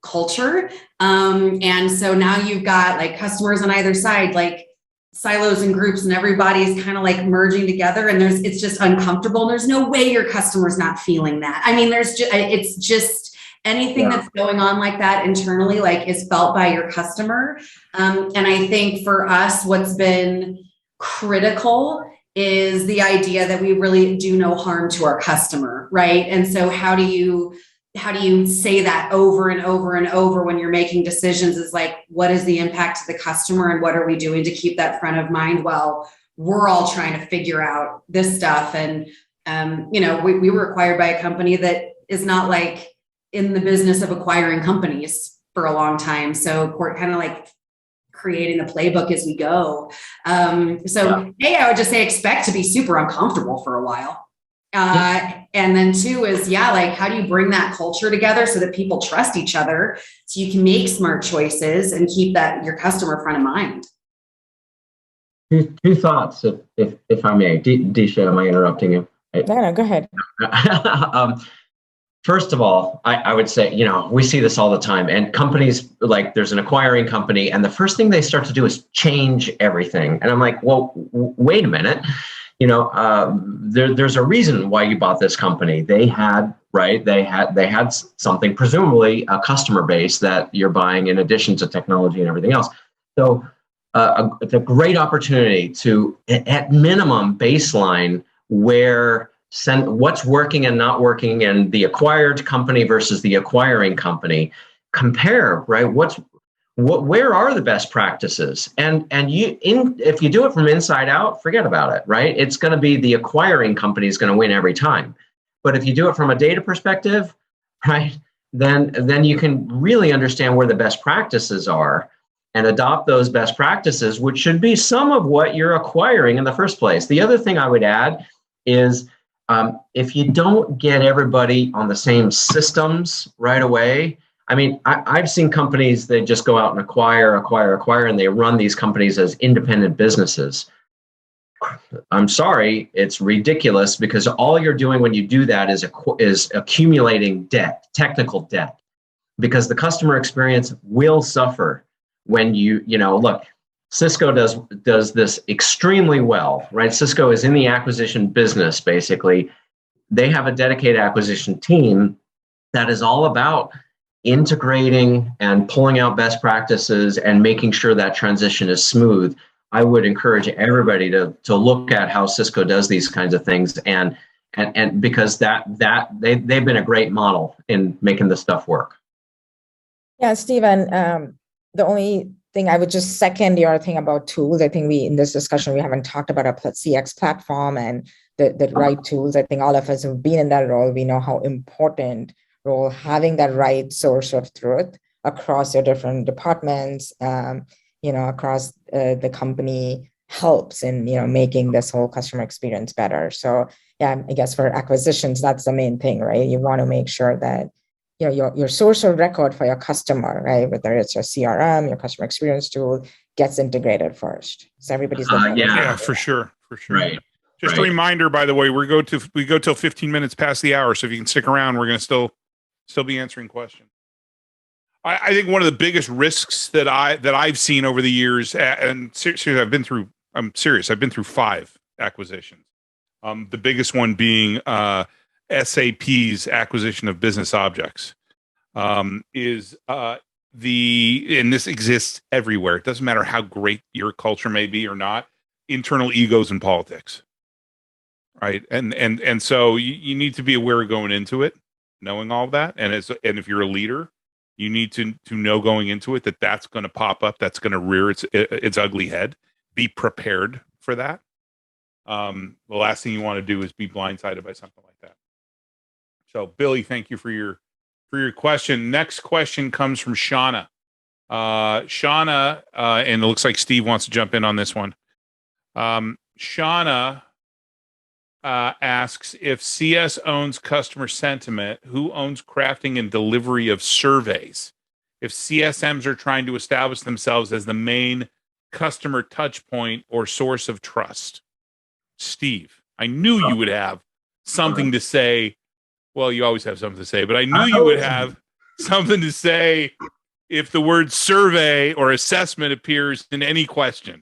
culture. And so now you've got customers on either side, silos and groups, and everybody's kind of merging together, and it's just uncomfortable. There's no way your customer's not feeling that. I mean, it's just anything that's going on like that internally, is felt by your customer. And I think for us, what's been critical is the idea that we really do no harm to our customer, right? And so how do you say that over and over and over when you're making decisions, is what is the impact to the customer, and what are we doing to keep that front of mind while we're all trying to figure out this stuff. And, we were acquired by a company that is not like in the business of acquiring companies for a long time. So we're kind of like creating the playbook as we go. I would just say expect to be super uncomfortable for a while. And then two is, like, how do you bring that culture together so that people trust each other so you can make smart choices and keep that your customer front of mind? Two thoughts, if I may. Disha, am I interrupting you? No, go ahead. First of all, I would say, we see this all the time, and companies, like, there's an acquiring company, and the first thing they start to do is change everything. And I'm like, well, wait a minute. There's a reason why you bought this company. They had something, presumably a customer base that you're buying in addition to technology and everything else. So it's a great opportunity to, at minimum, baseline what's working and not working in the acquired company versus the acquiring company. Compare, right? Where are the best practices? And if you do it from inside out, forget about it, right? It's going to be the acquiring company is going to win every time. But if you do it from a data perspective, right, then you can really understand where the best practices are and adopt those best practices, which should be some of what you're acquiring in the first place. The other thing I would add is if you don't get everybody on the same systems right away, I mean, I've seen companies, they just go out and acquire, and they run these companies as independent businesses. I'm sorry, it's ridiculous, because all you're doing when you do that is accumulating debt, technical debt, because the customer experience will suffer when look, Cisco does this extremely well, right? Cisco is in the acquisition business, basically. They have a dedicated acquisition team that is all about integrating and pulling out best practices and making sure that transition is smooth. I would encourage everybody to look at how Cisco does these kinds of things, and because they've been a great model in making this stuff work. Yeah, Stephen, the only thing I would just second your thing about tools. I think in this discussion, we haven't talked about a CX platform and the right tools. I think all of us who've been in that role, we know how important role having that right source of truth across your different departments, across the company helps in, making this whole customer experience better. So yeah, I guess for acquisitions, that's the main thing, right? You want to make sure that your source of record for your customer, right? Whether it's your CRM, your customer experience tool, gets integrated first. So everybody's for sure. Right. Just a reminder, by the way, we go till 15 minutes past the hour. So if you can stick around, we're going to still be answering questions. I think one of the biggest risks that I've seen over the years, and seriously, I've been through 5 acquisitions. The biggest one being SAP's acquisition of Business Objects, and this exists everywhere. It doesn't matter how great your culture may be or not. Internal egos and politics, right? And so you need to be aware going into it, knowing all that. And if you're a leader, you need to know going into it that's going to pop up, that's going to rear its ugly head. Be prepared for that. The last thing you want to do is be blindsided by something like that. So, Billy, thank you for your question. Next question comes from Shauna. Shauna, and it looks like Steve wants to jump in on this one. Shauna asks, if CS owns customer sentiment, who owns crafting and delivery of surveys? If CSMs are trying to establish themselves as the main customer touch point or source of trust. Steve, I knew you would have something to say. Well, you always have something to say, but I knew you would have something to say if the word survey or assessment appears in any question.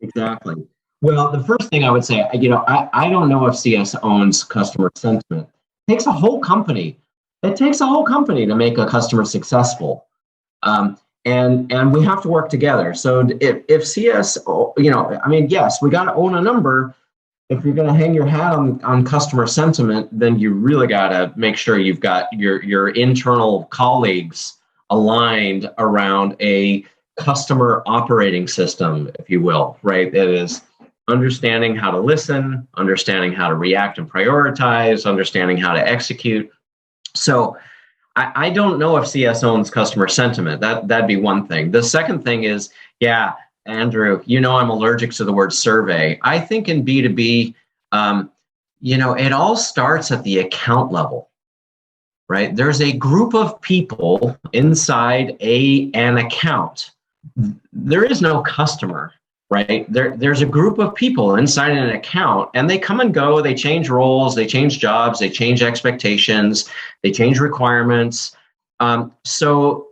Exactly. Well, the first thing I would say, I don't know if CS owns customer sentiment. It takes a whole company. It takes a whole company to make a customer successful. And we have to work together. So if CS, yes, we got to own a number. If you're going to hang your hat on customer sentiment, then you really got to make sure you've got your internal colleagues aligned around a customer operating system, if you will, right? That is understanding how to listen, understanding how to react and prioritize, understanding how to execute. So I don't know if CS owns customer sentiment. That'd be one thing. The second thing is, yeah, Andrew, I'm allergic to the word survey. I think in B2B, it all starts at the account level, right? There's a group of people inside an account. There is no customer, right? There's a group of people inside an account, and they come and go. They change roles, they change jobs, they change expectations, they change requirements. So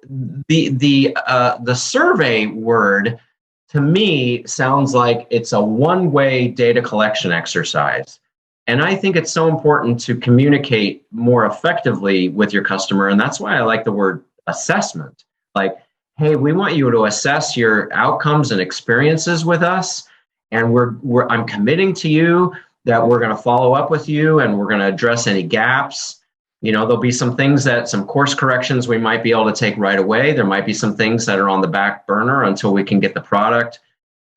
the survey word to me sounds like it's a one-way data collection exercise. And I think it's so important to communicate more effectively with your customer. And that's why I like the word assessment. Like, hey, we want you to assess your outcomes and experiences with us. And I'm committing to you that we're going to follow up with you and we're going to address any gaps. There'll be some course corrections we might be able to take right away. There might be some things that are on the back burner until we can get the product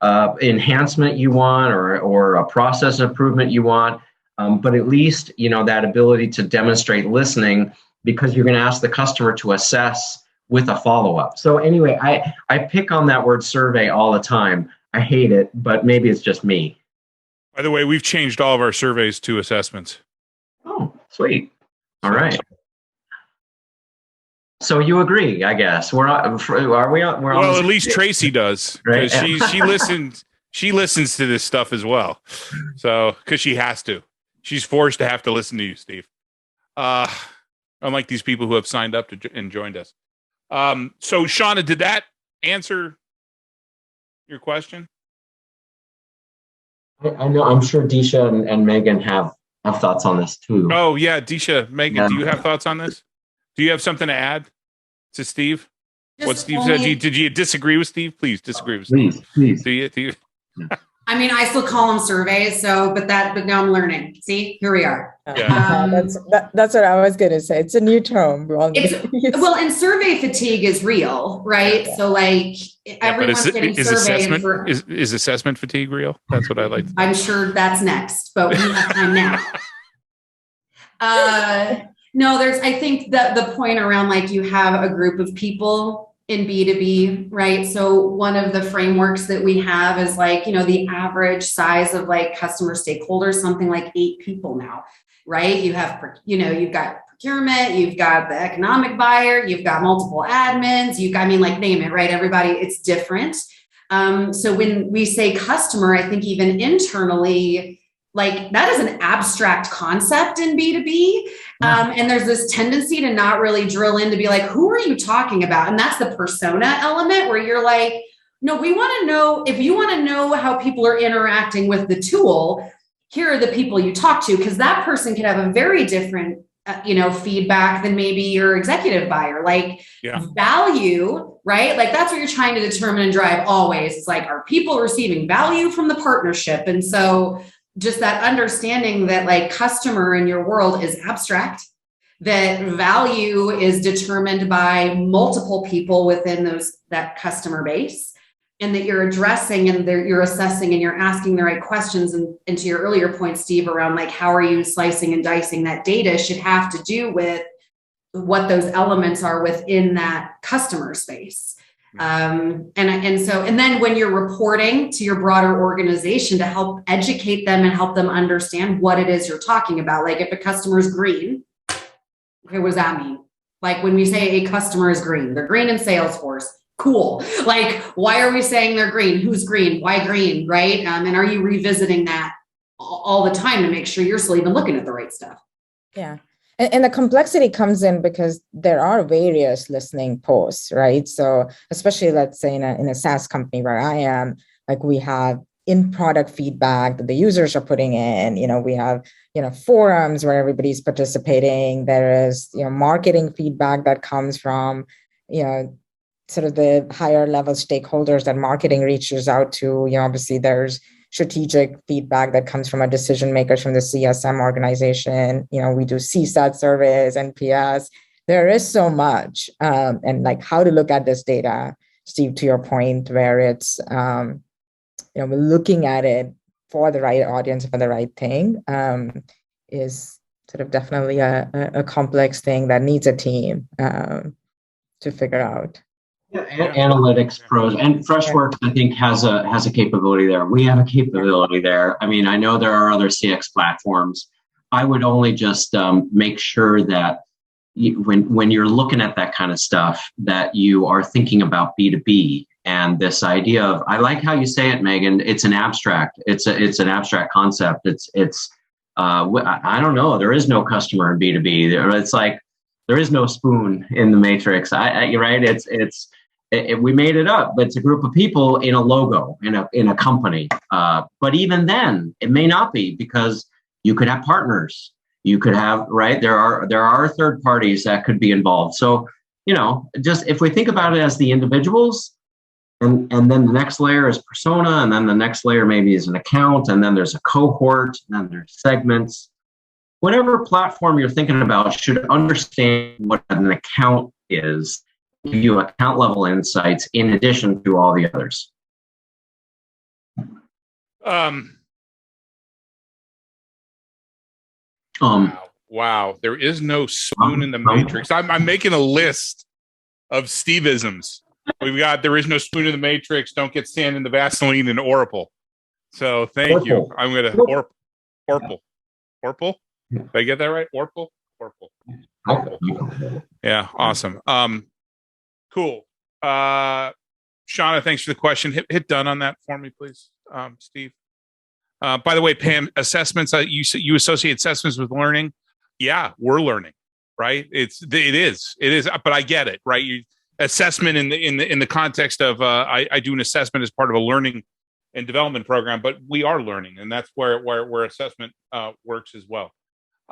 enhancement you want or a process improvement you want. But at least, that ability to demonstrate listening, because you're going to ask the customer to assess with a follow-up. So anyway, I pick on that word survey all the time. I hate it, but maybe it's just me. By the way, we've changed all of our surveys to assessments. Oh, sweet. All right. So you agree, I guess. Are we on? Well, at least Tracy does, because right? she listens to this stuff as well. So, because she has to. She's forced to have to listen to you, Steve. Unlike these people who have signed up and joined us. So, Shauna, did that answer your question? I know. I'm sure Disha and Megan have thoughts on this too. Oh yeah, Disha, Megan, do you have thoughts on this? Do you have something to add to Steve? What Steve said? Did you disagree with Steve? Please disagree with Steve. Please. Do you? I mean, I still call them surveys. So, but now I'm learning. See, here we are. Yeah. That's what I was going to say. It's a new term. And survey fatigue is real, right? Yeah. So like everyone's getting surveyed. Is assessment fatigue real? That's what I like. I'm sure that's next, but we have time now. No, I think that the point around like you have a group of people in B2B, right? So one of the frameworks that we have is like, the average size of like customer stakeholders, something like 8 people now, right? You have, you've got procurement, you've got the economic buyer, you've got multiple admins, name it, right? Everybody, it's different. So when we say customer, I think even internally, like that is an abstract concept in B2B. And there's this tendency to not really drill in to be like, who are you talking about? And that's the persona element where you're like, no, we want to know, if you want to know how people are interacting with the tool, here are the people you talk to, because that person can have a very different, feedback than maybe your executive buyer, value, right? Like that's what you're trying to determine and drive always. It's like, are people receiving value from the partnership? And so just that understanding that like customer in your world is abstract, that value is determined by multiple people within that customer base, and that you're addressing and you're assessing and you're asking the right questions. And to your earlier point, Steve, around like, how are you slicing and dicing that data should have to do with what those elements are within that customer space. And then when you're reporting to your broader organization to help educate them and help them understand what it is you're talking about. Like if a customer is green, okay, what does that mean? Like when we say a customer is green, they're green in Salesforce. Cool. Like, why are we saying they're green? Who's green? Why green? Right. And are you revisiting that all the time to make sure you're still even looking at the right stuff? Yeah. And the complexity comes in because there are various listening posts, right? So especially, let's say in a SaaS company where I am, like we have in-product feedback that the users are putting in, we have, forums where everybody's participating. There is, marketing feedback that comes from, sort of the higher level stakeholders that marketing reaches out to. Obviously there's strategic feedback that comes from a decision makers from the CSM organization. We do CSAT surveys, NPS. There is so much, and like how to look at this data, Steve, to your point, where it's, we're looking at it for the right audience, for the right thing, is sort of definitely a complex thing that needs a team to figure out. Yeah, analytics pros and Freshworks, I think, has a capability there. We have a capability there. I mean, I know there are other CX platforms. I would only just make sure that when you're looking at that kind of stuff, that you are thinking about B2B and this idea of, I like how you say it, Megan. It's an abstract. It's an abstract concept. It's I don't know. There is no customer in B2B. It's like there is no spoon in the matrix. Right? We made it up, but it's a group of people in a logo, in a company. But even then, it may not be, because you could have partners. You could have, right? There are third parties that could be involved. So, just if we think about it as the individuals, and then the next layer is persona, and then the next layer maybe is an account, and then there's a cohort, and then there's segments. Whatever platform you're thinking about should understand what an account is, give you account level insights in addition to all the others. Wow. There is no spoon in the matrix. I'm making a list of Steve-isms. We've got, there is no spoon in the matrix. Don't get sand in the Vaseline and Oracle. So thank you. I'm going to Orple. Did I get that right? Orple. Yeah. Awesome. Cool. Shauna, thanks for the question. Hit done on that for me, please. Steve. By the way, Pam, assessments, you associate assessments with learning. Yeah, we're learning, right? It is, but I get it, right? Assessment in the context of, I do an assessment as part of a learning and development program, but we are learning, and that's where assessment works as well.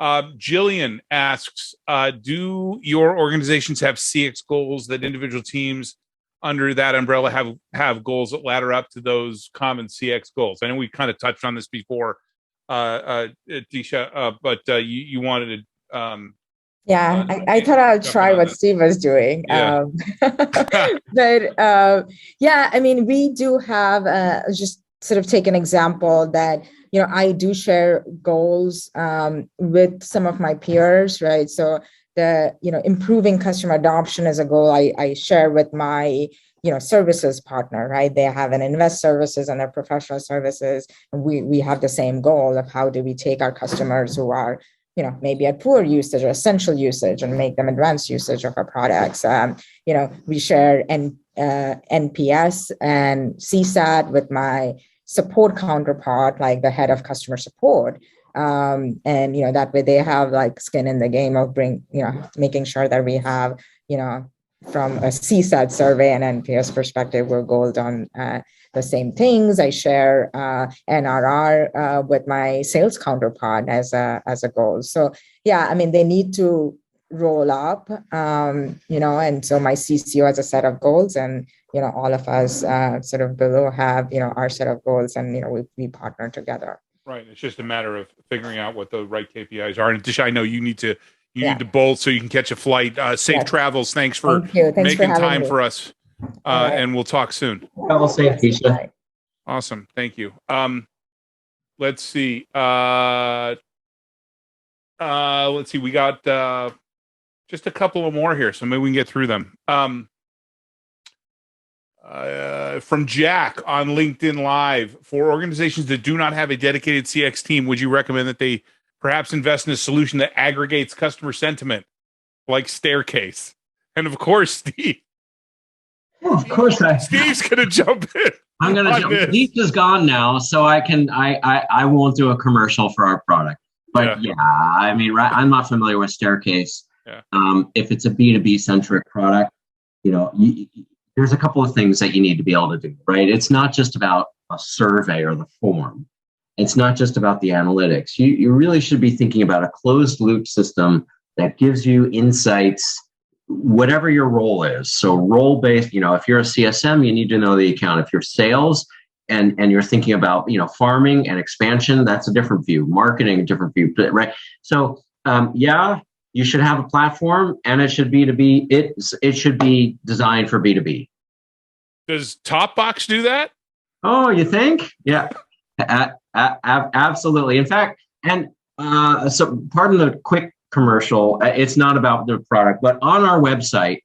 Jillian asks, do your organizations have CX goals that individual teams under that umbrella have goals that ladder up to those common CX goals? I know we kind of touched on this before, Disha, but you wanted to. I thought I'll try what Steve was doing. Yeah. But I mean, we do have just sort of take an example that, I do share goals with some of my peers, right? So the, improving customer adoption is a goal I share with my, services partner, right? They have an invest services and their professional services. And we have the same goal of how do we take our customers who are, maybe at poor usage or essential usage and make them advanced usage of our products. We share NPS and CSAT with my support counterpart, like the head of customer support. And, that way they have like skin in the game of making sure that we have, from a CSAT survey and NPS perspective, we're gold on the same things. I share NRR with my sales counterpart as a goal. So, I mean, they need to roll up, and so my CCO has a set of goals, and, all of us sort of below have, our set of goals, and, we partner together. Right. It's just a matter of figuring out what the right KPIs are. And Disha, I know you need to bolt so you can catch a flight. Safe travels. Thanks for making time for us. And we'll talk soon. Travel safe, Disha. Awesome. Thank you. Let's see. We got just a couple of more here, so maybe we can get through them. From Jack on LinkedIn Live, for organizations that do not have a dedicated CX team, would you recommend that they perhaps invest in a solution that aggregates customer sentiment, like Staircase? And of course, Steve. Well, of course, Steve's gonna jump in. I'm gonna jump. Disha's gone now, so I won't do a commercial for our product. But I mean, I'm not familiar with Staircase. Yeah. If it's a B2B centric product, there's a couple of things that you need to be able to do, right? It's not just about a survey or the form. It's not just about the analytics. You really should be thinking about a closed loop system that gives you insights, whatever your role is. So role based, if you're a CSM, you need to know the account. If you're sales and you're thinking about, farming and expansion, that's a different view. Marketing, a different view, right? So you should have a platform, and it should be it should be designed for B2B. Does Topbox do that? Oh, you think? Yeah. Absolutely. In fact, and so pardon the quick commercial. It's not about the product, but on our website,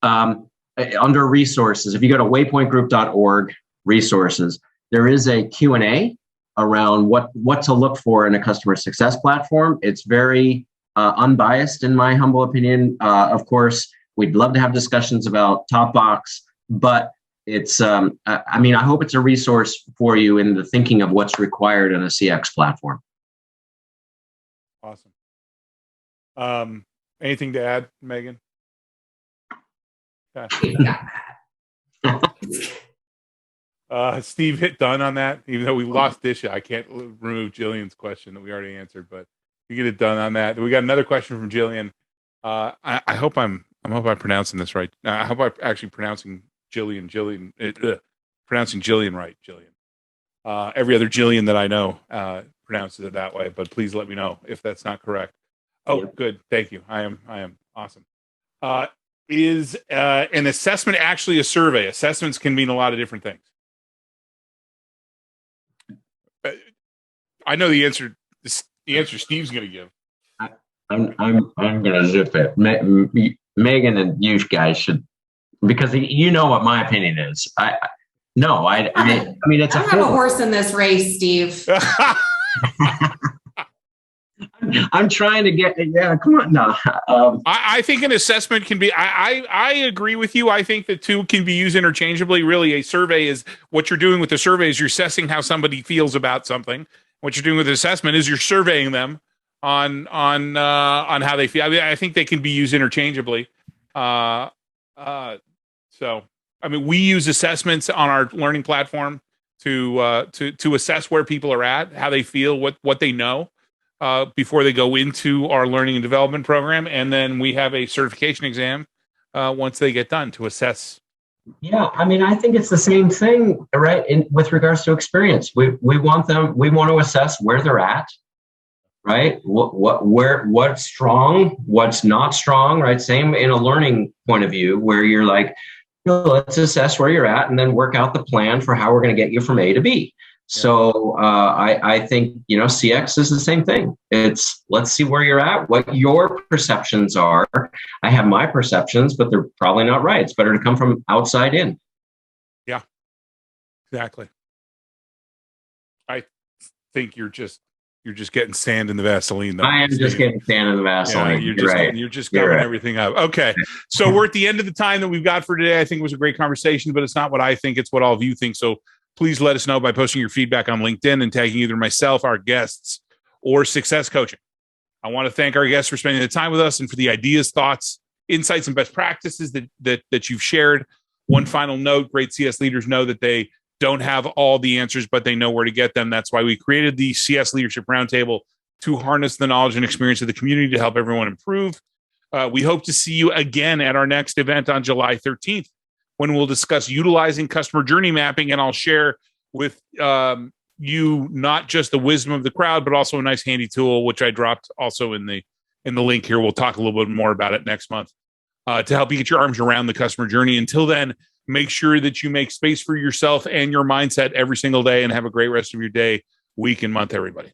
under resources, if you go to waypointgroup.org resources, there is a Q&A around what to look for in a customer success platform. It's very unbiased, in my humble opinion. Of course, we'd love to have discussions about top box, but it's, I mean, I hope it's a resource for you in the thinking of what's required in a CX platform. Awesome. Anything to add, Megan? Steve hit done on that, even though we lost Disha. I can't remove Jillian's question that we already answered, but you get it done on that. We got another question from Jillian. I hope I'm pronouncing this right. I hope I'm actually pronouncing pronouncing Jillian right. Jillian. Every other Jillian that I know pronounces it that way, but please let me know if that's not correct. Oh, good. Thank you. I am awesome. Is an assessment actually a survey? Assessments can mean a lot of different things. I know the answer. The answer Steve's going to give. I'm going to zip it. Megan and you guys should, because you know what my opinion is. I mean, it's I don't have a horse in this race, Steve. I'm trying to get, yeah, come on. No. I think an assessment can be, I agree with you. I think the two can be used interchangeably. Really, a survey is what you're doing with the survey is you're assessing how somebody feels about something. What you're doing with the assessment is you're surveying them on how they feel. I mean, I think they can be used interchangeably. So, I mean, we use assessments on our learning platform to assess where people are at, how they feel, what they know. Before they go into our learning and development program. And then we have a certification exam once they get done to assess. Yeah, I mean, I think it's the same thing, right? With regards to experience, we want to assess where they're at, right? What's strong, what's not strong, right? Same in a learning point of view where you're like, let's assess where you're at and then work out the plan for how we're going to get you from A to B. So I think, CX is the same thing. It's let's see where you're at, what your perceptions are. I have my perceptions, but they're probably not right. It's better to come from outside in. Yeah, exactly. I think you're just getting sand in the Vaseline, though. I am just getting sand in the Vaseline. Yeah, you're just covering everything up. Okay. So we're at the end of the time that we've got for today. I think it was a great conversation, but it's not what I think. It's what all of you think. So please let us know by posting your feedback on LinkedIn and tagging either myself, our guests, or Success Coaching. I want to thank our guests for spending the time with us and for the ideas, thoughts, insights, and best practices that you've shared. One final note, great CS leaders know that they don't have all the answers, but they know where to get them. That's why we created the CS Leadership Roundtable to harness the knowledge and experience of the community to help everyone improve. We hope to see you again at our next event on July 13th. When we'll discuss utilizing customer journey mapping, and I'll share with you not just the wisdom of the crowd, but also a nice handy tool, which I dropped also in the link here. We'll talk a little bit more about it next month to help you get your arms around the customer journey. Until then, make sure that you make space for yourself and your mindset every single day, and have a great rest of your day, week, and month, everybody.